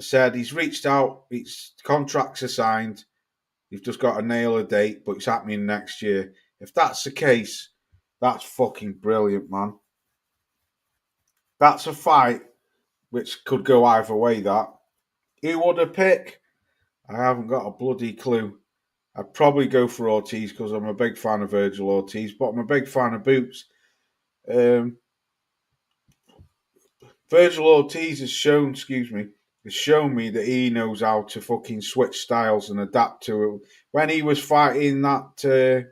said he's reached out. Its contracts are signed. You've just got to nail a date, but it's happening next year. If that's the case, that's fucking brilliant, man. That's a fight which could go either way, that. Who would I pick? I haven't got a bloody clue. I'd probably go for Ortiz because I'm a big fan of Virgil Ortiz, but I'm a big fan of Boots. Virgil Ortiz has shown me that he knows how to fucking switch styles and adapt to it. When he was fighting that,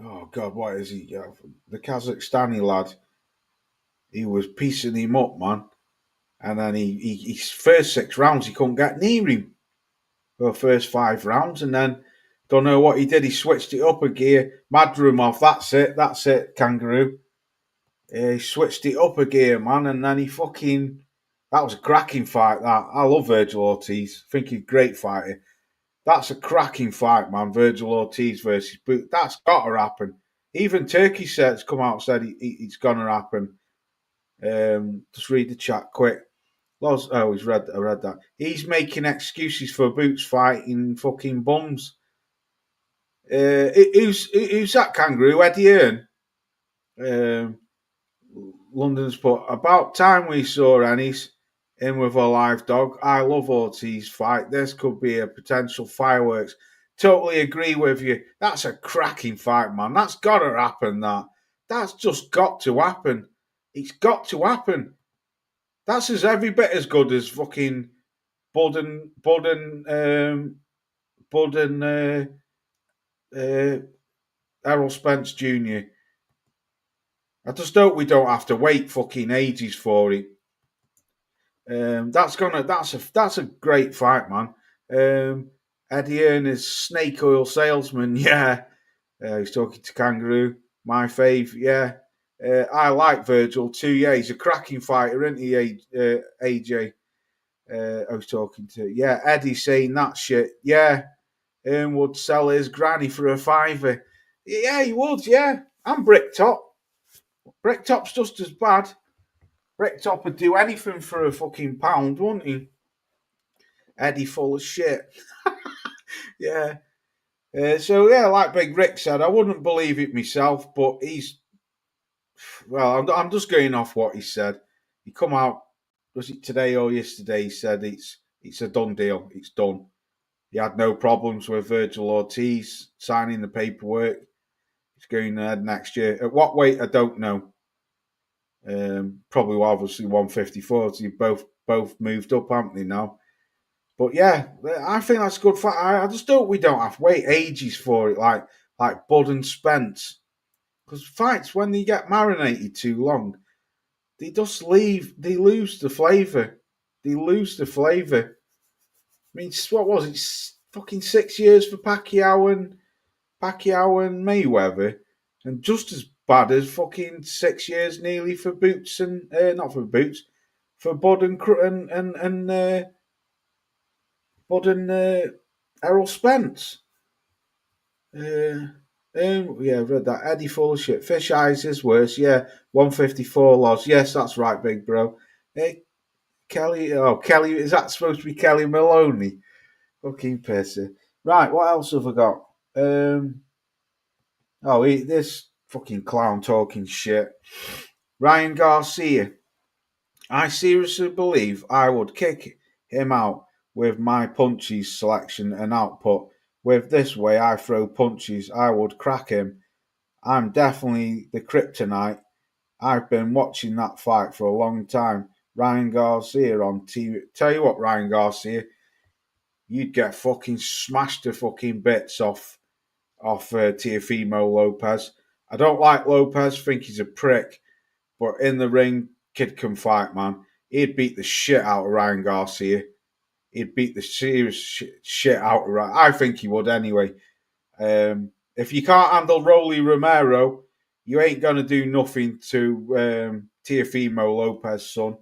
oh God, what is he? The Kazakhstani lad. He was piecing him up, man. And then his first 6 rounds, he couldn't get near him. The first 5 rounds, and then don't know what he did. He switched it up a gear. Madrimov, that's it, Kangaroo. He switched it up a gear, man, and then that was a cracking fight, that. I love Virgil Ortiz. I think he's a great fighter. That's a cracking fight, man. Virgil Ortiz versus Boot. That's got to happen. Even Turkey said's come out and said it's going to happen. Just read the chat quick. I read that. He's making excuses for Boots fighting fucking bums. Who's that Kangaroo? Eddie Hearn? London's put, about time we saw Ennis in with a live dog. I love Ortiz fight. This could be a potential fireworks. Totally agree with you. That's a cracking fight, man. That's got to happen, that. That's just got to happen. It's got to happen. That's every bit as good as fucking Bud and Errol Spence Jr. I just hope we don't have to wait fucking ages for it. That's a great fight, man. Eddie Hearn is snake oil salesman. Yeah, he's talking to Kangaroo. My fave. Yeah, I like Virgil too. Yeah, he's a cracking fighter, isn't he? AJ. I was talking to. Yeah, Eddie saying that shit. Yeah, Hearn would sell his granny for a $5. Yeah, he would. Yeah, and Bricktop. Bricktop's just as bad. Bricktop would do anything for a fucking pound, wouldn't he? Eddie full of shit. Yeah. Like Big Rick said, I wouldn't believe it myself, but I'm just going off what he said. He come out, was it today or yesterday? He said it's a done deal. It's done. He had no problems with Virgil Ortiz signing the paperwork. He's going ahead next year. At what weight, I don't know. Probably obviously 154. So both moved up, haven't they now? But yeah, I think that's a good fight. I just we don't have to wait ages for it, like Bud and Spence. Because fights, when they get marinated too long, they just leave. They lose the flavour. They lose the flavour. I mean, what was it? Fucking 6 years for Pacquiao and Mayweather, and just as bad as fucking 6 years nearly for Boots and not for Boots, for Bud and Bud and Errol Spence. Yeah, I've read that. Eddie full of shit. Fish eyes is worse. Yeah, 154 loss. Yes, that's right, big bro. Hey, Kelly. Oh, Kelly. Is that supposed to be Kelly Maloney? Fucking pisser. Right, what else have I got? This fucking clown talking shit. Ryan Garcia. I seriously believe I would kick him out with my punches selection and output. With this way I throw punches, I would crack him. I'm definitely the kryptonite. I've been watching that fight for a long time. Ryan Garcia on TV. Tell you what, Ryan Garcia, you'd get fucking smashed to fucking bits off Teofimo Lopez. I don't like Lopez, think he's a prick, but in the ring, kid can fight, man. He'd beat the shit out of Ryan Garcia. He'd beat the serious shit out of Ryan. I think he would anyway. If you can't handle Rolly Romero, you ain't going to do nothing to Teofimo Lopez, son.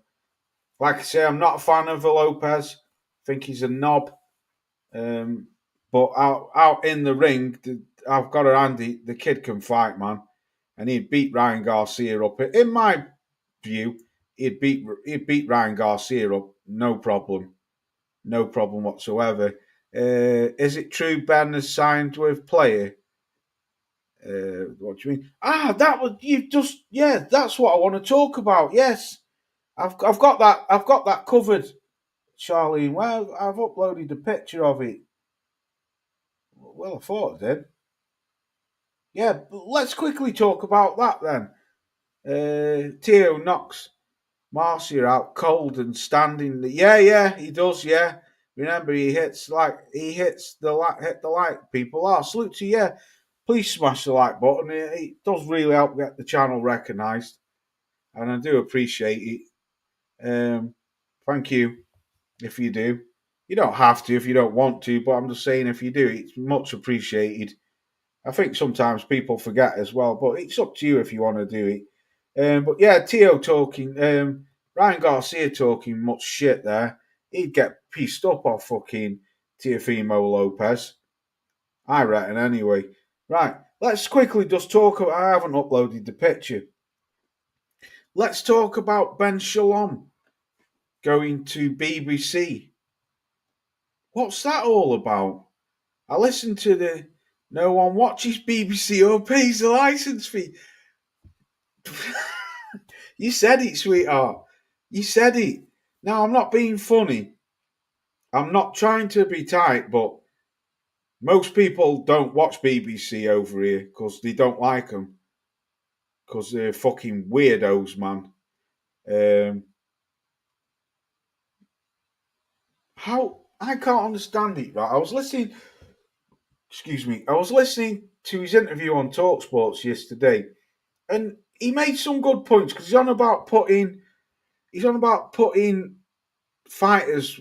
Like I say, I'm not a fan of Lopez. I think he's a knob. But out in the ring, I've got a handy. The kid can fight, man, and he'd beat Ryan Garcia up. In my view, he'd beat Ryan Garcia up, no problem whatsoever. Is it true Ben has signed with Player? What do you mean? That was you just That's what I want to talk about. Yes, I've got that. I've got that covered, Charlene. Well, I've uploaded a picture of it. Well, I thought I did. Yeah, let's quickly talk about that then. Teo knocks Marcia out cold and standing. Yeah, he does. Yeah, remember he hits the like people. Salute to you. Yeah. Please smash the like button. It does really help get the channel recognised, and I do appreciate it. Thank you if you do. You don't have to if you don't want to, but I'm just saying if you do, it's much appreciated. I think sometimes people forget as well, but it's up to you if you want to do it. But yeah, Tio talking, Ryan Garcia talking much shit there. He'd get pieced up off fucking Teofimo Lopez. I reckon anyway. Right, let's quickly just talk. I haven't uploaded the picture. Let's talk about Ben Shalom going to BBC. What's that all about? I listened to the no one watches BBC or pays the licence fee. You said it, sweetheart. You said it. Now, I'm not being funny. I'm not trying to be tight, but most people don't watch BBC over here because they don't like them. Because they're fucking weirdos, man. How? I can't understand it, right? I was listening to his interview on TalkSports yesterday, and he made some good points because he's on about putting fighters,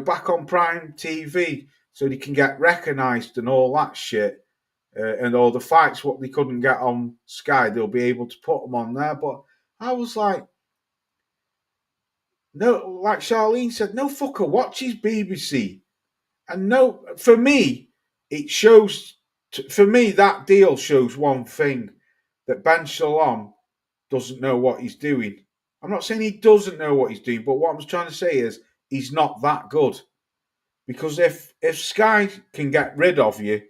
back on prime TV so they can get recognised and all that shit. And all the fights what they couldn't get on Sky, they'll be able to put them on there. But I was like, no, like Charlene said, no fucker watches BBC. And no, for me, it shows, for me, that deal shows one thing, that Ben Shalom doesn't know what he's doing. I'm not saying he doesn't know what he's doing, but what I'm trying to say is he's not that good. Because if Sky can get rid of you,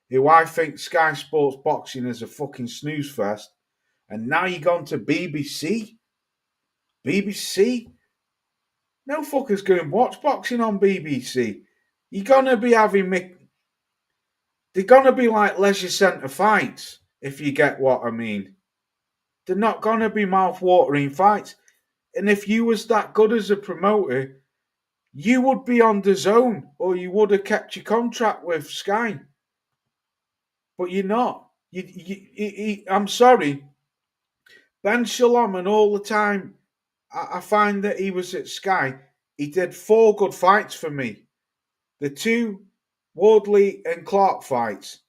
who I think Sky Sports Boxing is a fucking snooze fest, and now you're gone to BBC? BBC? No fucker's going to watch boxing on BBC. You're gonna be having they're gonna be like leisure centre fights, if you get what I mean. They're not gonna be mouth-watering fights. And if you was that good as a promoter, you would be on the zone, or you would have kept your contract with Sky. But you're not. I'm sorry, Ben Shalom, and all the time I find that he was at Sky, he did 4 good fights for me. The 2 Wardley and Clark fights,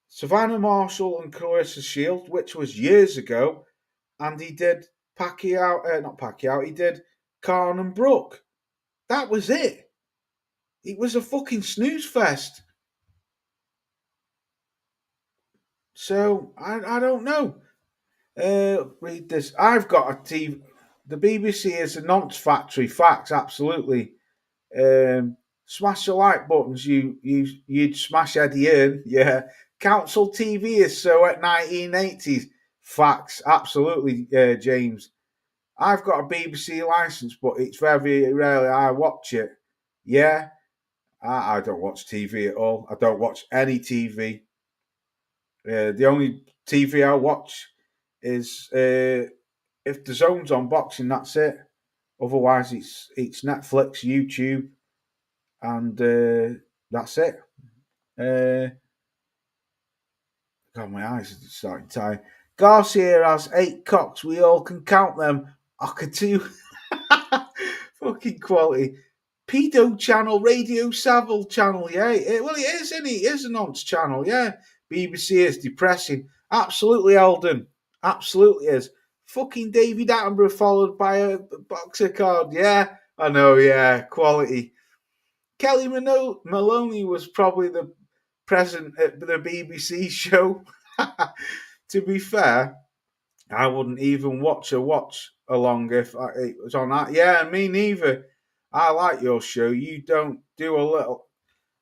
Savannah Marshall and Clarissa Shields, which was years ago, and he did not Pacquiao, he did Khan and Brook. That was it. It was a fucking snooze fest. So I don't know. Read this. I've got a TV. The BBC is a nonce factory. Facts, absolutely. Smash the like buttons. You'd smash Eddie Earn. Yeah. Council TV is so at 1980s. Facts, absolutely, James. I've got a BBC license, but it's very rarely I watch it. Yeah. I don't watch TV at all. I don't watch any TV. The only TV I watch is if the zone's on boxing. That's it. Otherwise, it's Netflix, YouTube, and that's it. God, my eyes are starting to tie. Garcia has 8 cocks. We all can count them. Cockatoo. Fucking quality. Pedo channel, Radio Savile channel, yeah. It is, isn't it? It is a nonce channel, yeah. BBC is depressing. Absolutely, Eldon. Absolutely is. Fucking David Attenborough followed by a boxer card, yeah. I know, yeah. Quality. Kelly Maloney was probably the present at the BBC show. To be fair, I wouldn't even watch along if it was on that. Yeah, me neither. I like your show. You don't do a little.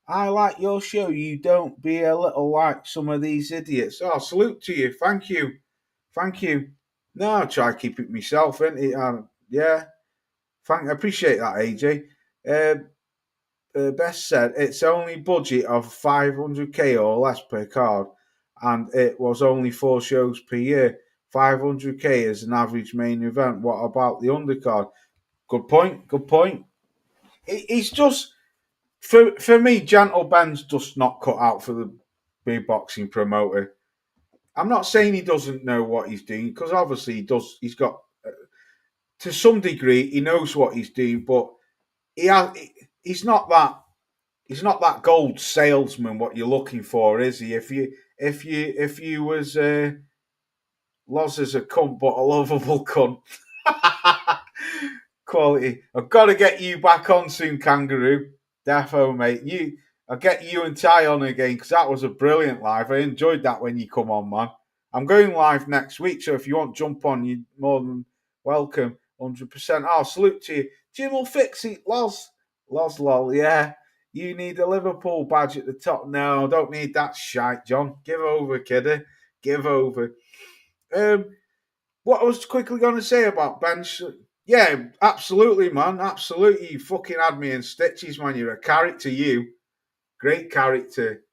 I like your show. You don't be a little like some of these idiots. Oh, salute to you. Thank you. Thank you. No, I try to keep it myself, innit? Yeah. I appreciate that, AJ. Best said it's only budget of 500k or less per card, and it was only 4 shows per year. 500k is an average main event. What about the undercard? Good point. Good point. It's just for me, Gentle Ben's just not cut out for the big boxing promoter. I'm not saying he doesn't know what he's doing, because obviously he does. He's got to some degree he knows what he's doing, but he's not that. He's not that gold salesman. What you're looking for, is he? If you was Loz is a cunt, but a lovable cunt. Quality. I've got to get you back on soon, Kangaroo. Defo, mate. I'll get you and Ty on again, because that was a brilliant live. I enjoyed that when you come on, man. I'm going live next week, so if you want to jump on, you're more than welcome. 100%. I'll salute to you. Jim will fix it, Loz. Loz, lol, yeah. You need a Liverpool badge at the top. No, don't need that shite, John. Give over, kidder. Give over. What I was quickly going to say about Ben. Yeah, absolutely, man. Absolutely. You fucking had me in stitches, man. You're a character, you. Great character.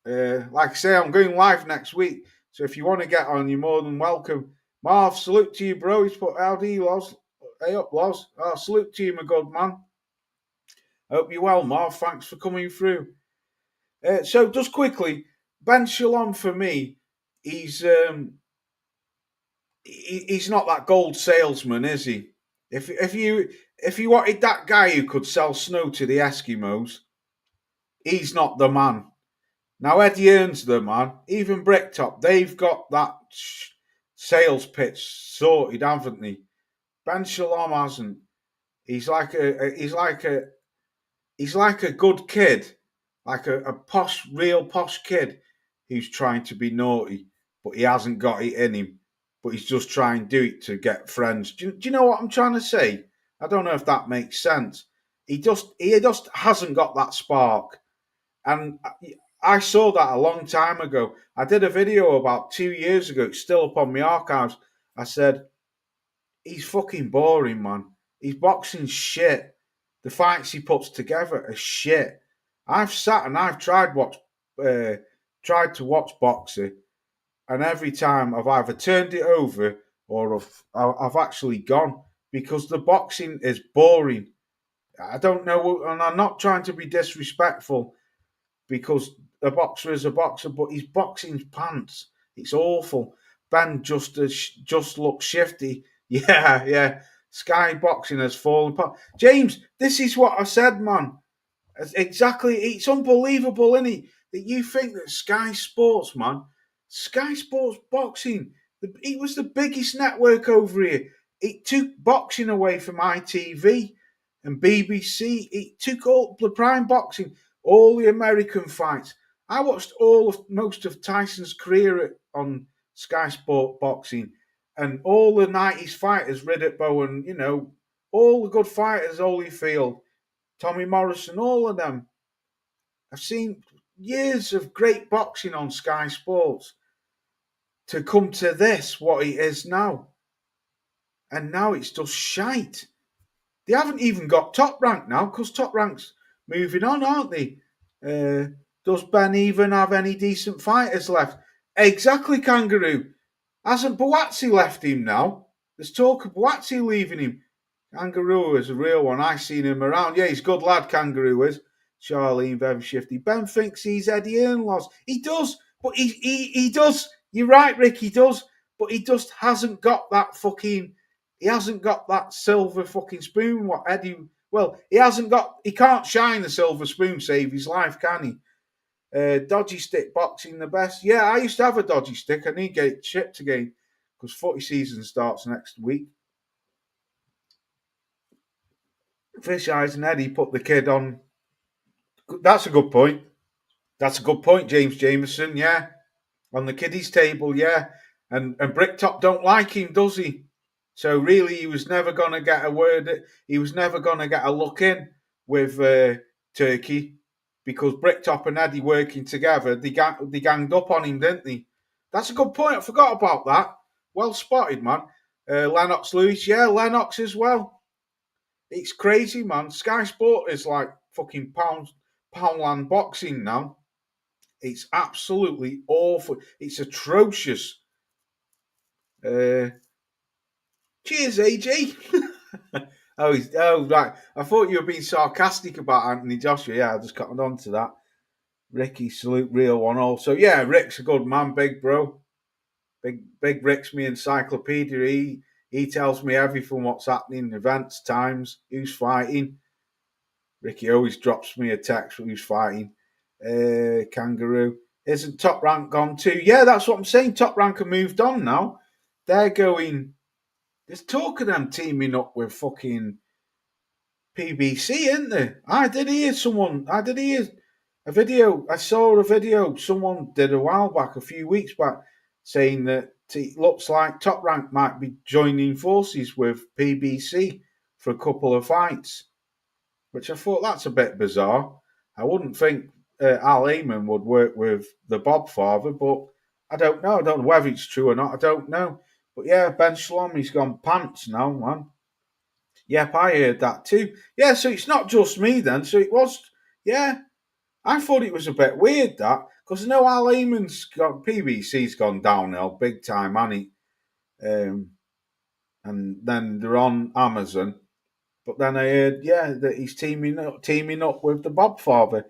Like I say, I'm going live next week. So if you want to get on, you're more than welcome. Marv, salute to you, bro. He's put LD, Loz. Hey up, Loz. Oh, salute to you, my good man. Hope you're well, Marv. Thanks for coming through. So just quickly, Ben Shalom for me, he's not that gold salesman, is he? If you wanted that guy who could sell snow to the Eskimos, he's not the man. Now Eddie Earn's the man. Even Bricktop, they've got that sales pitch sorted, haven't they? Ben Shalom hasn't. He's like a good kid, like a posh, real posh kid who's trying to be naughty, but he hasn't got it in him. But he's just trying to do it to get friends. Do you know what I'm trying to say? I don't know if that makes sense. He just hasn't got that spark. And I saw that a long time ago. I did a video about 2 years ago. It's still up on my archives. I said, he's fucking boring, man. He's boxing shit. The fights he puts together are shit. I've sat and I've tried to watch boxing, and every time I've either turned it over or I've actually gone because the boxing is boring. I don't know, and I'm not trying to be disrespectful because a boxer is a boxer, but his boxing's pants. It's awful. Ben just looks shifty. Yeah, yeah. Sky boxing has fallen apart. James, this is what I said, man. Exactly. It's unbelievable, isn't it? That you think that Sky Sports, man, Sky Sports Boxing, it was the biggest network over here. It took boxing away from ITV and BBC. It took all the prime boxing, all the American fights. I watched most of Tyson's career on Sky Sport Boxing, and all the '90s fighters, Riddick Bowen, all the good fighters, Holyfield, Tommy Morrison, all of them. I've seen years of great boxing on Sky Sports to come to this, what it is now. And now it's just shite. They haven't even got Top Rank now because Top Rank's moving on, aren't they? Does Ben even have any decent fighters left? Exactly, Kangaroo. Hasn't Buatsi left him now? There's talk of Buatsi leaving him. Kangaroo is a real one. I seen him around. Yeah, he's a good lad, Kangaroo is. Charlene, very shifty. Ben thinks he's Eddie Earnloss. He does, but he does. You're right, Rick, he does. But he just hasn't got that he hasn't got that silver fucking spoon. What Eddie, well, he can't shine the silver spoon, save his life, can he? Dodgy stick boxing the best. Yeah, I used to have a dodgy stick. I need to get it chipped again because footy season starts next week. Fish Eyes and Eddie put the kid on. That's a good point. That's a good point, James Jameson. Yeah, on the kiddies table. Yeah, and Bricktop don't like him, does he? So really, he was never going to get a word. He was never going to get a look in with Turkey because Bricktop and Eddie working together, they ganged up on him, didn't they? That's a good point. I forgot about that. Well spotted, man. Lennox Lewis, yeah, Lennox as well. It's crazy, man. Sky Sport is like fucking Poundland boxing now. It's absolutely awful. It's atrocious. Cheers, AJ. Right. I thought you were being sarcastic about Anthony Joshua. Yeah, I just got on to that. Ricky, salute, real one. Also, yeah, Rick's a good man, big bro. Big Rick's me encyclopedia. He tells me everything what's happening, events, times, who's fighting. Ricky always drops me a text when he's fighting. Kangaroo. Isn't Top Rank gone too? Yeah, that's what I'm saying. Top Rank have moved on now. They're going. There's talk of them teaming up with fucking PBC, isn't there? I did hear a video. I saw a video someone did a while back, a few weeks back, saying that it looks like Top Rank might be joining forces with PBC for a couple of fights, which I thought that's a bit bizarre. I wouldn't think Al Heyman would work with the Bob father, but I don't know. I don't know whether it's true or not. I don't know. But yeah, Ben Shlomi's gone pants now, man. Yep, I heard that too. Yeah, so it's not just me then. So it was, yeah. I thought it was a bit weird that, because I know Al Heyman's got, PBC's gone downhill big time, hasn't he? And then they're on Amazon. But then I heard, yeah, that he's teaming up with the Bob father.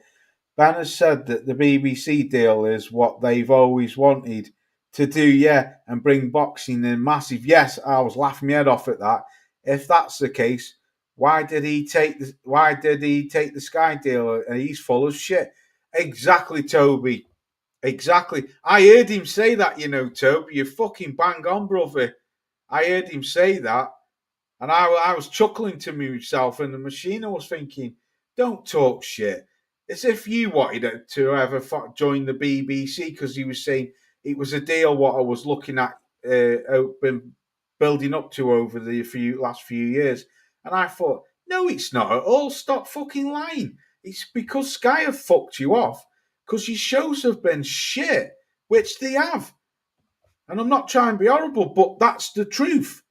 Ben has said that the BBC deal is what they've always wanted to do, yeah, and bring boxing in massive. Yes, I was laughing my head off at that. If that's the case, why did he take the Sky deal? He's full of shit. Exactly, Toby. Exactly. I heard him say that, Toby. You fucking bang on, brother. I heard him say that. And I was chuckling to myself in the machine. I was thinking, don't talk shit. As if you wanted to ever join the BBC, because he was saying it was a deal what I was looking at, been building up to over the last few years. And I thought, no, it's not at all. Stop fucking lying. It's because Sky have fucked you off because your shows have been shit, which they have. And I'm not trying to be horrible, but that's the truth.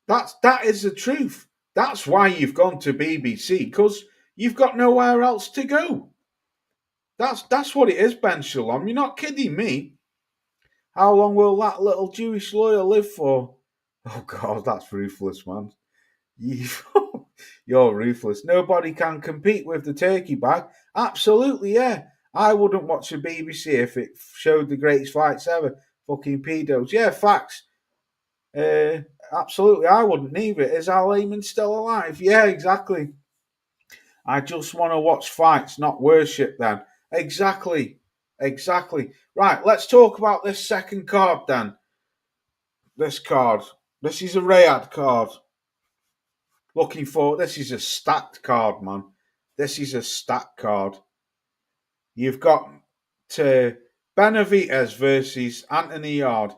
That is the truth. That's why you've gone to BBC, because You've got nowhere else to go. That's what it is, Ben Shalom. You're not kidding me. How long will that little Jewish lawyer live for? Oh God, that's ruthless, man. You, you're ruthless. Nobody can compete with the turkey bag. Absolutely, yeah. I wouldn't watch the BBC if it showed the greatest fights ever. Fucking pedos. Yeah, facts. Absolutely, I wouldn't either. Is Al Heyman still alive? Yeah, exactly. I just want to watch fights, not worship them. Exactly. Exactly. Right, let's talk about this second card then. This card. This is a Rayad card. Looking for this is a stacked card, man. This is a stacked card. You've got Benavides versus Anthony Yard.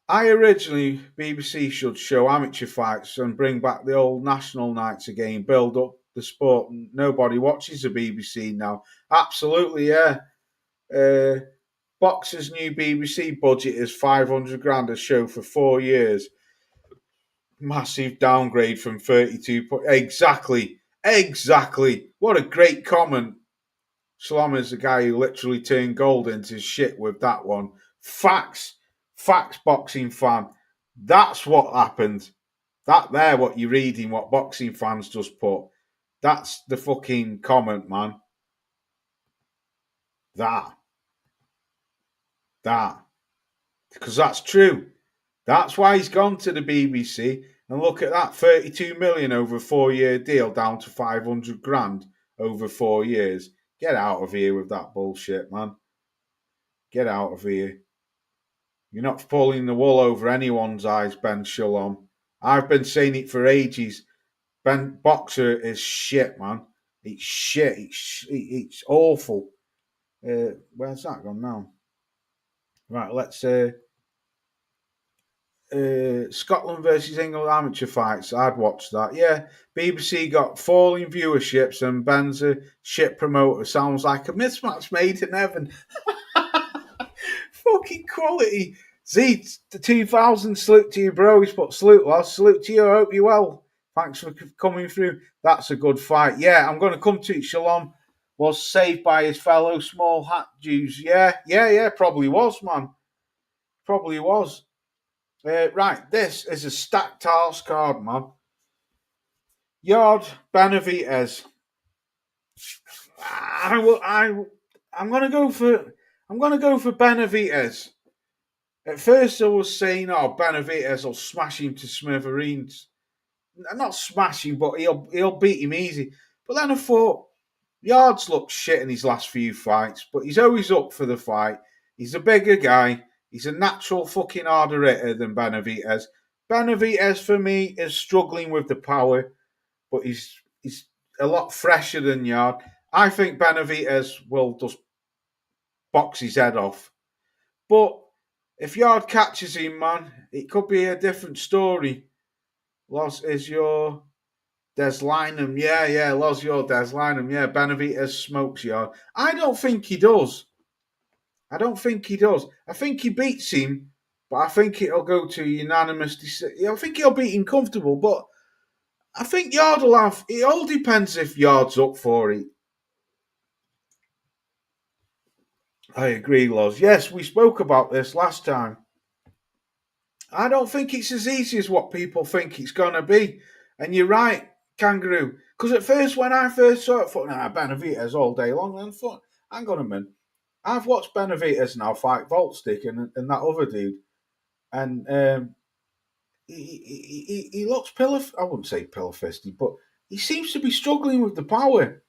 I originally BBC should show amateur fights and bring back the old national nights again, build up the sport. Nobody watches the BBC now. Absolutely, yeah. Boxer's new BBC budget is 500 grand a show for 4 years. Massive downgrade from 32. Exactly. What a great comment. Shalom is the guy who literally turned gold into shit with that one. Facts, boxing fan. That's what happened. That there, what you're reading, what boxing fans just put. That's the fucking comment, man. That. Because that's true. That's why he's gone to the BBC. And look at that, 32 million over a 4-year deal down to 500 grand over 4 years. Get out of here with that bullshit, man. Get out of here. You're not pulling the wool over anyone's eyes, Ben Shalom. I've been saying it for ages. Ben Boxer is shit, man. It's shit. It's awful. Where's that gone now? Right, let's Scotland versus England amateur fights. I'd watch that. Yeah, BBC got falling viewerships and Ben's a shit promoter. Sounds like a mismatch made in heaven. Fucking quality. Z, the 2000, salute to you, bro. He's put salute, lads. Salute to you. I hope you're well. Thanks for coming through. That's a good fight. Yeah, I'm going to come to it. Shalom was saved by his fellow small hat Jews. Yeah, probably was, man. Probably was. Right, this is a stacked arse card, man. Yard Benavides. I'm gonna go for Benavides. At first, I was saying, "Oh, Benavides will smash him to smithereens." Not smash him, but he'll beat him easy. But then I thought, Yard's looked shit in his last few fights, but he's always up for the fight. He's a bigger guy. He's a natural fucking harder hitter than Benavides. Benavides, for me, is struggling with the power, but he's a lot fresher than Yard. I think Benavides will just box his head off. But if Yard catches him, man, it could be a different story. Loss is your Deslinem. Yeah, Loss your Deslinem. Yeah, Benavides smokes Yard. I don't think he does. I think he beats him, but I think it'll go to unanimous decision. I think he'll beat him comfortable, but I think Yard will have. It all depends if Yard's up for it. I agree, Loz. Yes, we spoke about this last time. I don't think it's as easy as what people think it's going to be. And you're right, Kangaroo. Because at first, when I first saw it, I thought, Benavides all day long. And I thought, hang on a minute. I've watched Benavides now fight Voltstick and that other dude. And he looks I wouldn't say pillar-fisted, but he seems to be struggling with the power.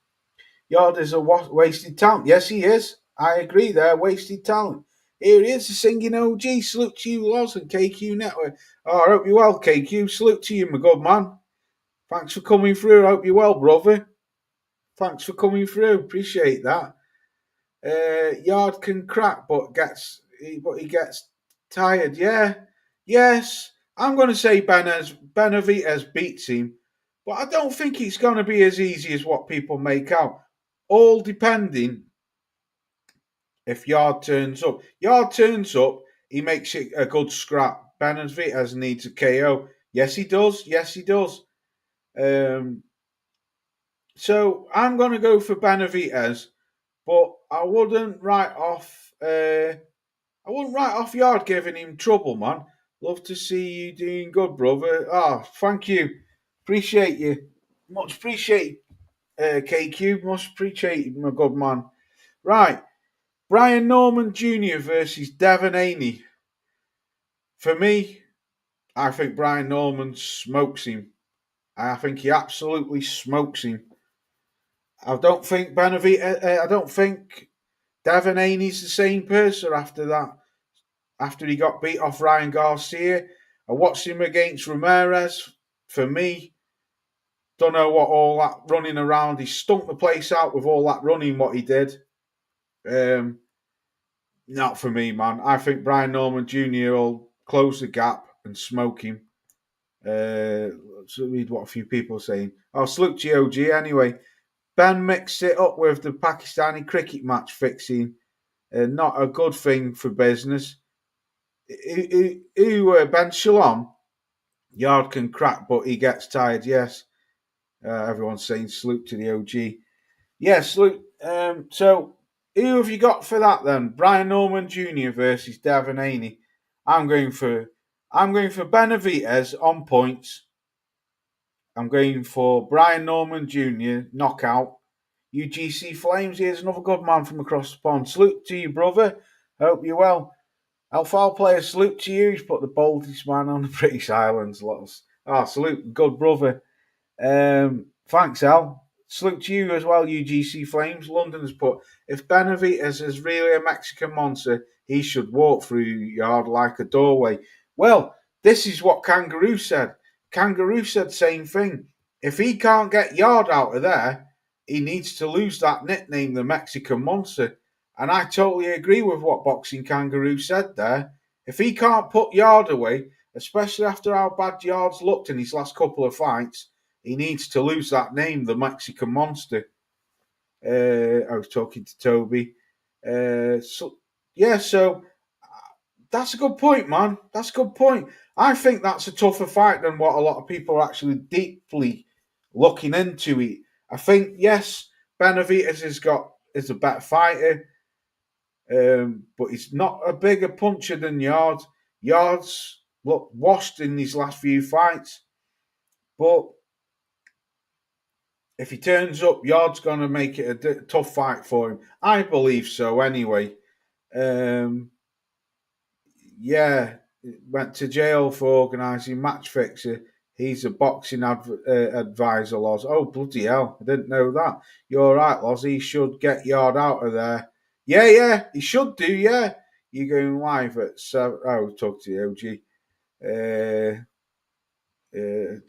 Yard is a wasted talent. Yes, he is. I agree there, wasted talent. Here he is, the singing OG. Salute to you, Loz, and KQ Network. Oh, I hope you're well, KQ. Salute to you, my good man. Thanks for coming through. I hope you're well, brother. Thanks for coming through. Appreciate that. Yard can crack, but he gets tired. Yeah. Yes. I'm going to say Benavides beats him, but I don't think it's going to be as easy as what people make out. All depending if Yard turns up. Yard turns up, he makes it a good scrap. Benavides needs a KO. Yes, he does. So I'm going to go for Benavides, but I wouldn't write off. I wouldn't write off Yard giving him trouble, man. Love to see you doing good, brother. Ah, thank you. Appreciate you. Much appreciate KQ. Much appreciate my good man. Right. Brian Norman Jr. versus Devon Haney. For me, I think Brian Norman smokes him. I think he absolutely smokes him. I don't think I don't think Devon Haney's the same person after that. After he got beat off Ryan Garcia, I watched him against Ramirez. For me, don't know what all that running around. He stunk the place out with all that running. What he did, not for me, man. I think Brian Norman Jr. will close the gap and smoke him. Let's read what a few people are saying. Oh, salute GOG anyway. Ben mixed it up with the Pakistani cricket match fixing. Not a good thing for business. Ben Shalom? Yard can crack, but he gets tired, yes. Everyone's saying salute to the OG. Yeah, salute. So, who have you got for that then? Brian Norman Jr. versus Devon Haney. I'm going for Benavides on points. I'm going for Brian Norman Jr. knockout. UGC Flames, here's another good man from across the pond. Salute to you, brother. Hope you're well. Alfal player, salute to you. He's put the boldest man on the British Islands. Salute, good brother. Thanks, Al. Salute to you as well, UGC Flames. London's put, if Benavides is really a Mexican monster, he should walk through yard like a doorway. Well, this is what Kangaroo said. Kangaroo said same thing. If he can't get Yard out of there, he needs to lose that nickname, the Mexican monster. And I totally agree with what Boxing Kangaroo said there. If he can't put Yard away, especially after how bad Yard's looked in his last couple of fights, he needs to lose that name, the Mexican monster. I was talking to Toby. So that's a good point, man. That's a good point. I think that's a tougher fight than what a lot of people are actually deeply looking into it. I think, yes, Benavides is a better fighter, but he's not a bigger puncher than Yards. Yards looked washed in these last few fights, but if he turns up, Yard's going to make it a tough fight for him. I believe so, anyway. Went to jail for organising match fixer. He's a boxing advisor, Loz. Oh, bloody hell. I didn't know that. You're right, Loz. He should get Yard out of there. Yeah, he should do, yeah. You're going live at... talk to the OG.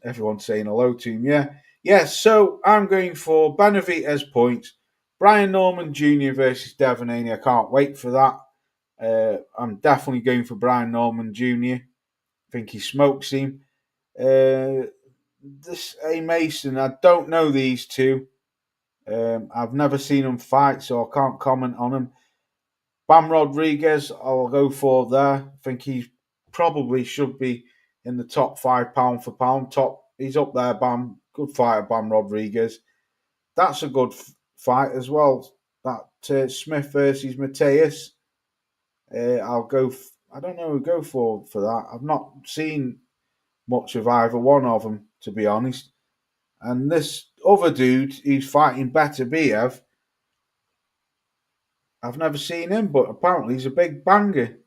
Everyone's saying hello to him, yeah. Yes, so I'm going for Benavides points. Brian Norman Jr. versus Devon Haney. I can't wait for that. I'm definitely going for Brian Norman Jr. I think he smokes him. This A. Mason, I don't know these two. I've never seen them fight, so I can't comment on them. Bam Rodriguez, I'll go for there. I think he probably should be in the top 5 pound for pound. He's up there, Bam. Good fighter, Bam Rodriguez. That's a good fight as well. That Smith versus Mateus. I'll go. I don't know who to go for that. I've not seen much of either one of them, to be honest. And this other dude, he's fighting Better Biev. I've never seen him, but apparently he's a big banger.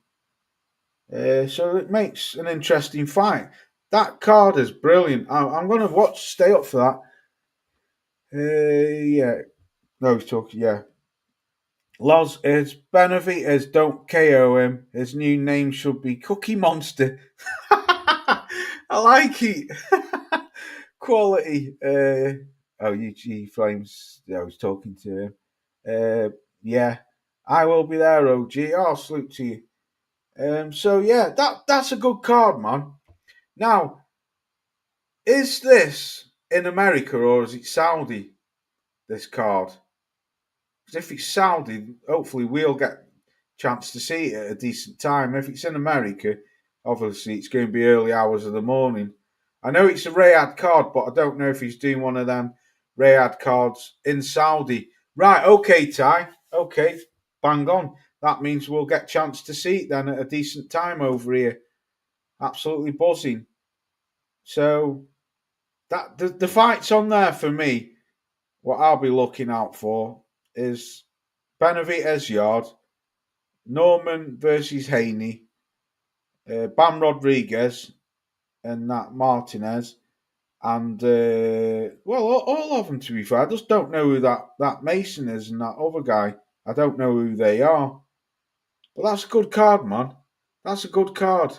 So it makes an interesting fight. That card is brilliant. I'm going to stay up for that. No, he's talking, yeah. Loz is Benavides, don't KO him. His new name should be Cookie Monster. I like it. Quality. UG Flames. I was talking to him. Yeah, I will be there, OG. I'll salute to you. That's a good card, man. Now, is this in America or is it Saudi? This card? Because if it's Saudi, hopefully we'll get a chance to see it at a decent time. If it's in America, obviously it's going to be early hours of the morning. I know it's a Riyadh card, but I don't know if he's doing one of them Riyadh cards in Saudi. Right, okay, Ty. Okay, bang on. That means we'll get a chance to see it then at a decent time over here. Absolutely buzzing. So that the fights on there for me, what I'll be looking out for is Benavidez Yard, Norman versus Haney, Bam Rodriguez, and that Martinez, and all of them. To be fair, I just don't know who that Mason is and that other guy. I don't know who they are, but that's a good card, man. That's a good card.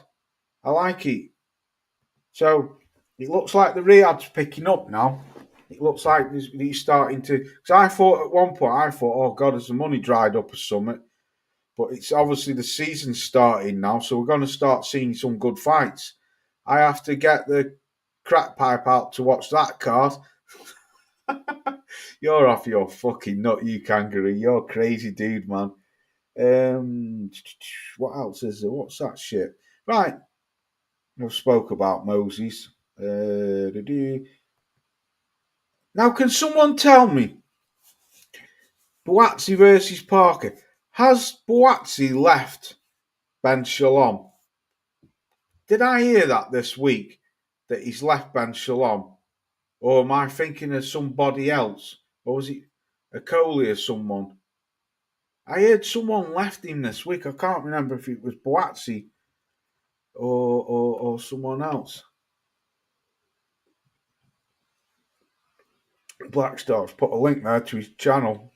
I like it. So it looks like the Riyadh's picking up now. It looks like he's starting to. Because I thought at one point, oh God, has the money dried up or something? But it's obviously the season's starting now, so we're going to start seeing some good fights. I have to get the crack pipe out to watch that card. You're off your fucking nut, you kangaroo. You're a crazy dude, man. What else is there? What's that shit? Right. I've spoke about Moses. Now, can someone tell me, Buatsi versus Parker, has Buatsi left Ben Shalom? Did I hear that this week, that he's left Ben Shalom? Or am I thinking of somebody else? Or was it a Coley or someone? I heard someone left him this week. I can't remember if it was Buatsi or someone else. Blackstar's put a link there to his channel.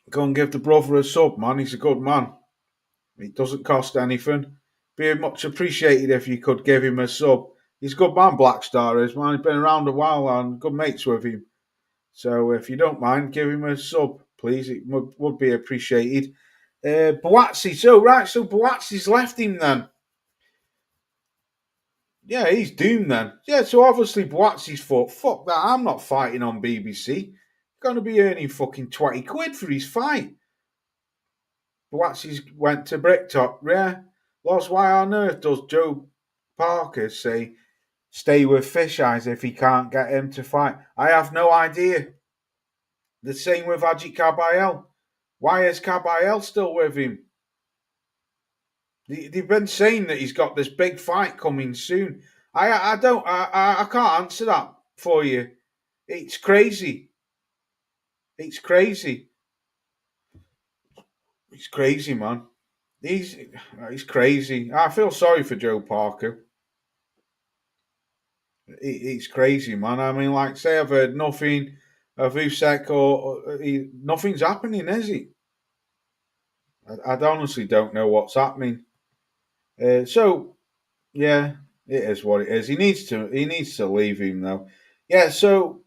Go and give the brother a sub, man. He's a good man. It doesn't cost anything. Be much appreciated if you could give him a sub. He's a good man, Blackstar is, man. He's been around a while and good mates with him. So if you don't mind, give him a sub, please. It would be appreciated. Buatsi. So Buatsi's left him then. Yeah, he's doomed then. Yeah, so obviously Buatsi's thought, fuck that, I'm not fighting on BBC. Going to be earning fucking 20 quid for his fight. Buatsi's went to Bricktop. Yeah. Lost, why on earth does Joe Parker say stay with Fish Eyes if he can't get him to fight? I have no idea. The same with Ajit Kabayel. Why is Kabayel still with him? They've been saying that he's got this big fight coming soon. I can't answer that for you. It's crazy. It's crazy. It's crazy, man. He's crazy. I feel sorry for Joe Parker. It's crazy, man. I mean, like, say I've heard nothing of Usyk or nothing's happening, is it? I honestly don't know what's happening. So, yeah, it is what it is. He needs to leave him though. Yeah. So,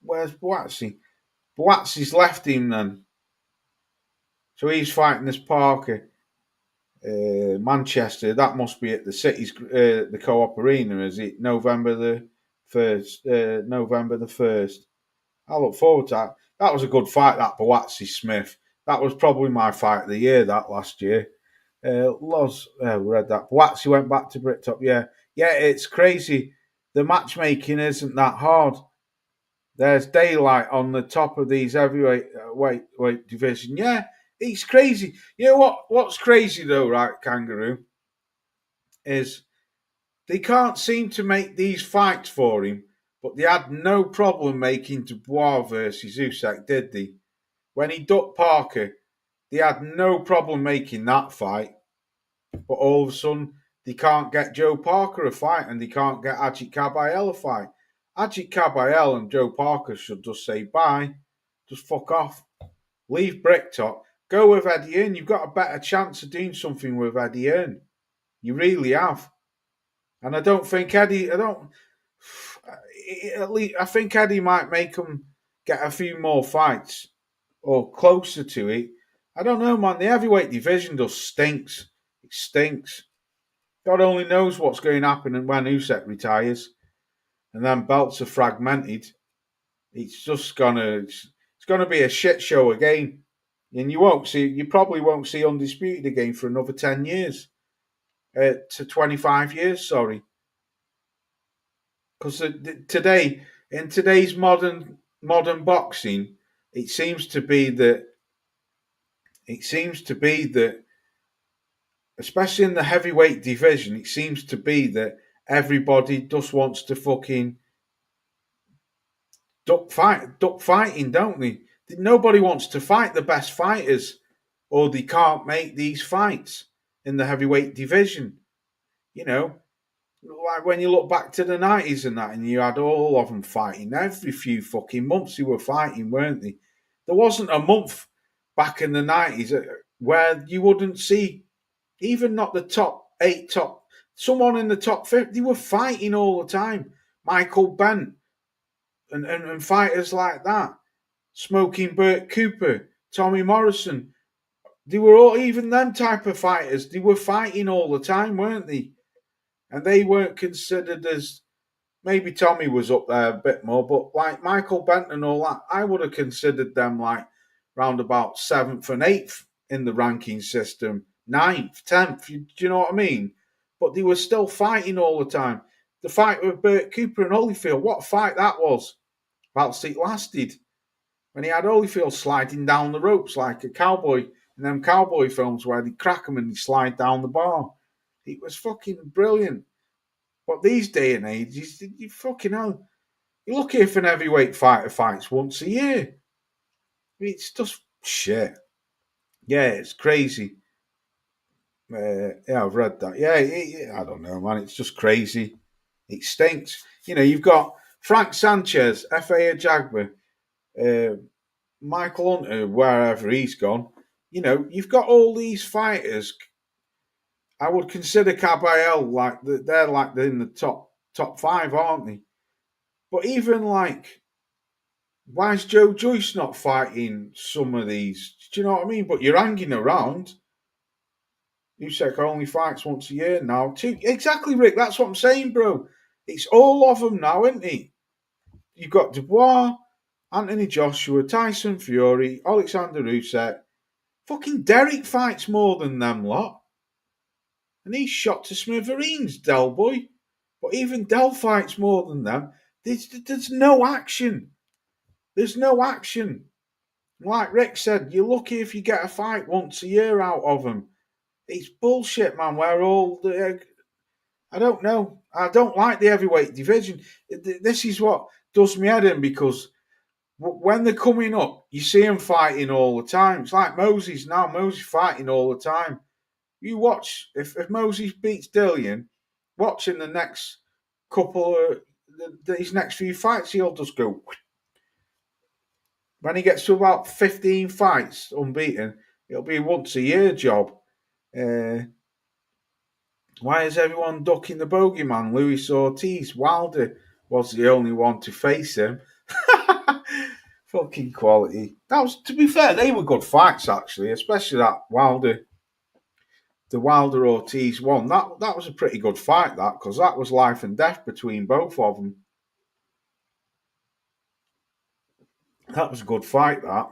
where's Buatsi? Buatsi's left him then. So he's fighting this Parker. Manchester. That must be at the city's the Co-op Arena, is it? November the 1st. I look forward to that. That was a good fight, that Buatsi Smith. That was probably my fight of the year, that last year. Loz, read that. Buatsi went back to Bricktop. Yeah, it's crazy. The matchmaking isn't that hard. There's daylight on the top of these heavyweight weight division. Yeah, it's crazy. You know what's crazy though, right, Kangaroo, is they can't seem to make these fights for him, but they had no problem making Dubois versus Usyk, did they? When he ducked Parker, they had no problem making that fight. But all of a sudden, they can't get Joe Parker a fight and they can't get Ajit Kabayel a fight. Ajit Kabayel and Joe Parker should just say bye. Just fuck off. Leave Bricktop. Go with Eddie Hearn. You've got a better chance of doing something with Eddie Hearn. You really have. And I don't think Eddie... At least I think Eddie might make him get a few more fights or closer to it. I don't know, man. The heavyweight division just stinks. It stinks. God only knows what's going to happen when Usyk retires, and then belts are fragmented. It's just it's gonna be a shit show again, and you probably won't see Undisputed again for another 10 years, to 25 years. Sorry, because in today's modern modern boxing, it seems to be that especially in the heavyweight division, it seems to be that everybody just wants to fucking duck fighting, don't they? Nobody wants to fight the best fighters, or they can't make these fights in the heavyweight division. You know, like when you look back to the 90s and that, and you had all of them fighting every few fucking months. They were fighting, weren't they? There wasn't a month back in the 90s where you wouldn't see even not the top 8, someone in the top 50. They were fighting all the time. Michael Bent and fighters like that. Smoking Burt Cooper, Tommy Morrison. They were all, even them type of fighters, they were fighting all the time, weren't they? And they weren't considered as, maybe Tommy was up there a bit more, but like Michael Bent and all that, I would have considered them like round about 7th and 8th in the ranking system, 9th, 10th, do you know what I mean? But they were still fighting all the time. The fight with Burt Cooper and Holyfield, what a fight that was. Whilst it lasted. When he had Holyfield sliding down the ropes like a cowboy in them cowboy films where they crack him and they slide down the bar. It was fucking brilliant. But these day and ages, you fucking hell. You're lucky if an heavyweight fighter fights once a year. It's just shit. Yeah, it's crazy. Yeah, I've read that. Yeah, I don't know, man. It's just crazy. It stinks. You know, you've got Frank Sanchez, F.A. Ajagba, Michael Hunter, wherever he's gone. You know, you've got all these fighters. I would consider Caballero like they're like in the top 5, aren't they? But even like, why is Joe Joyce not fighting some of these? Do you know what I mean? But you're hanging around. Usyk only fights once a year now. Too exactly, Rick. That's what I'm saying, bro. It's all of them now, isn't it? You've got Dubois, Anthony Joshua, Tyson Fury, Alexander Usyk. Fucking Derek fights more than them lot. And he's shot to smithereens, Del boy. But even Del fights more than them. There's no action. There's no action. Like Rick said, you're lucky if you get a fight once a year out of them. It's bullshit, man. We're all... I don't know. I don't like the heavyweight division. This is what does me head in, because when they're coming up, you see them fighting all the time. It's like Moses now. Moses fighting all the time. You watch, if Moses beats Dillian, watching the next couple of his next few fights, he'll just go. When he gets to about 15 fights unbeaten, it'll be a once a year job. Why is everyone ducking the bogeyman? Luis Ortiz. Wilder was the only one to face him. Fucking quality. That was, to be fair, they were good fights actually, especially that the Wilder Ortiz one. That was a pretty good fight, that, because that was life and death between both of them. That was a good fight, that.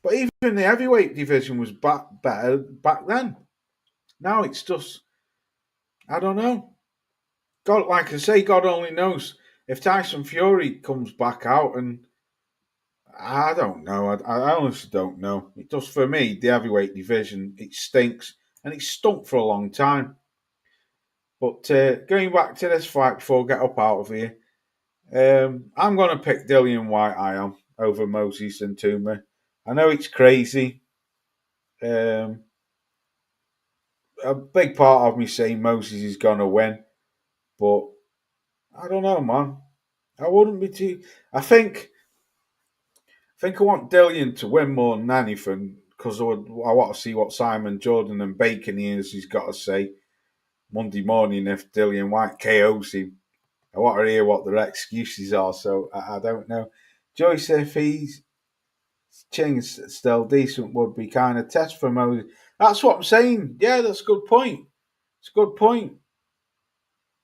But even the heavyweight division was better back then. Now it's just, I don't know. God, like I say, God only knows if Tyson Fury comes back out, and I don't know. I honestly don't know. It does for me. The heavyweight division, it stinks, and it's stunk for a long time. But going back to this fight before I get up out of here, I'm going to pick Dillian White. I am over Moses and Toomey. I know it's crazy. A big part of me saying Moses is going to win, but I don't know, man. I wouldn't be too. I think I want Dillian to win more than anything, because I want to see what Simon Jordan and Bacon he's got to say Monday morning if Dillian White KOs him. I want to hear what their excuses are, so I don't know. Joyce, if he's Ching's still decent, would be kind of test for Moses. That's what I'm saying. Yeah, that's a good point. It's a good point.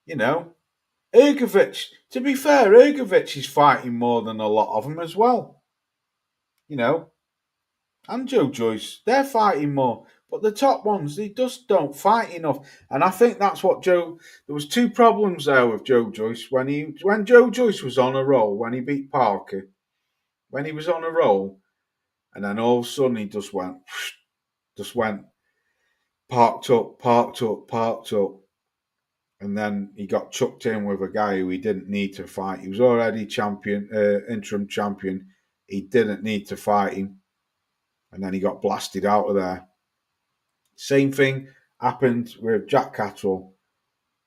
You know, Ergovic, to be fair, Ergovic is fighting more than a lot of them as well. You know, and Joe Joyce, they're fighting more. But the top ones, they just don't fight enough. And I think that's what there was 2 problems there with Joe Joyce. When Joe Joyce was on a roll, when he beat Parker, when he was on a roll, and then all of a sudden he just went, parked up, and then he got chucked in with a guy who he didn't need to fight. He was already champion, interim champion. He didn't need to fight him, and then he got blasted out of there. Same thing happened with Jack Catterall,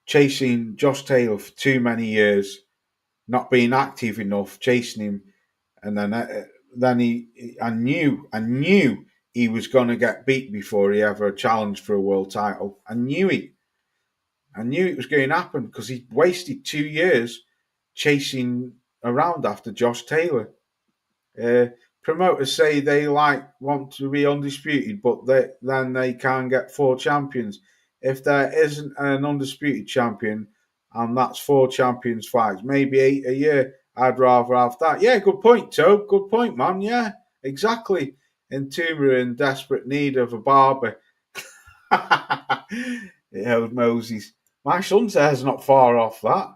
chasing Josh Taylor for too many years, not being active enough, chasing him, and then I knew he was going to get beat before he ever challenged for a world title. I knew it was going to happen because he wasted 2 years chasing around after Josh Taylor. Promoters say they want to be undisputed, but then they can't get 4 champions. If there isn't an undisputed champion, and that's 4 champions fights, maybe 8 a year, I'd rather have that. Yeah, good point, Tobe. Good point, man. Yeah, exactly. Entombed in desperate need of a barber. Moses. My son's hair's not far off that.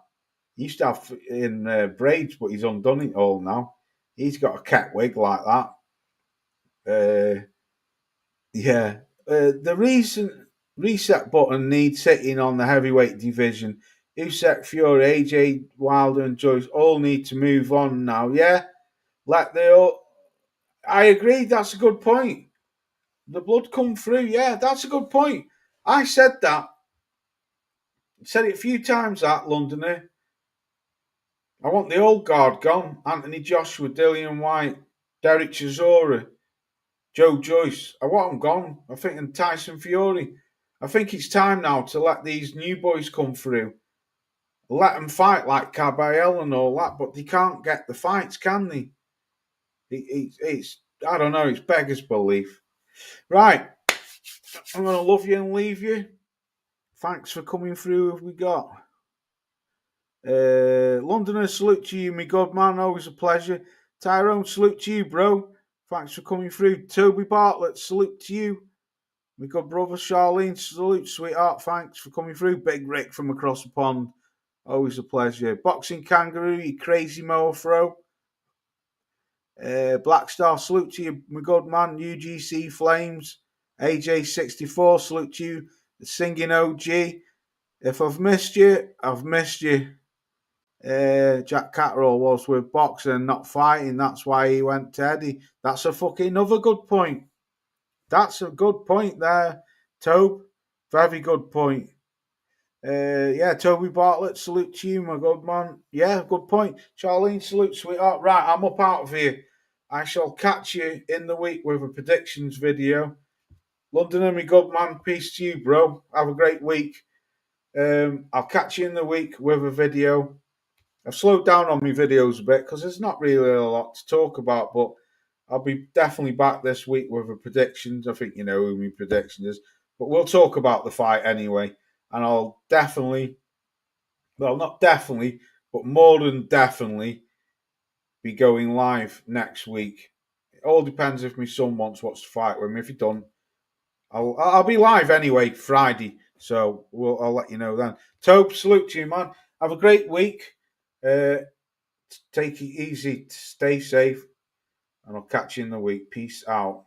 He used to have in braids, but he's undone it all now. He's got a cat wig like that. The reason reset button needs hitting on the heavyweight division. Usyk, Fury, AJ, Wilder, and Joyce all need to move on now. Yeah, I agree. That's a good point. The blood come through. Yeah, that's a good point. I said that. Said it a few times. That Londoner. I want the old guard gone. Anthony Joshua, Dillian White, Derek Chisora, Joe Joyce. I want them gone. I think and Tyson Fury. I think it's time now to let these new boys come through. Let them fight like Caballero and all that, but they can't get the fights, can they? It's I don't know. It's beggars belief. Right. I'm going to love you and leave you. Thanks for coming through. Have we got? Londoner, salute to you, my good man. Always a pleasure. Tyrone, salute to you, bro. Thanks for coming through. Toby Bartlett, salute to you. My good brother Charlene, salute, sweetheart. Thanks for coming through. Big Rick from across the pond. Always a pleasure. Boxing Kangaroo, you crazy mofro. Black Star, salute to you, my good man. UGC Flames. AJ64, salute to you. The singing OG. If I've missed you, I've missed you. Jack Catterall was with boxing and not fighting. That's why he went to Eddie. That's a fucking another good point. That's a good point there, Tobe. Very good point. Toby Bartlett, salute to you, my good man. Yeah, good point. Charlene, salute, sweetheart. Right, I'm up out of here. I shall catch you in the week with a predictions video. Londoner, my good man, peace to you, bro. Have a great week. I'll catch you in the week with a video. I've slowed down on my videos a bit because there's not really a lot to talk about, but I'll be definitely back this week with a predictions. I think you know who my prediction is, but we'll talk about the fight anyway. And I'll definitely, well, not definitely, but more than definitely be going live next week. It all depends if my son wants to fight with me. If he don't, I'll be live anyway Friday, so I'll let you know then. Tobe, salute to you, man. Have a great week. Take it easy, stay safe, and I'll catch you in the week. Peace out.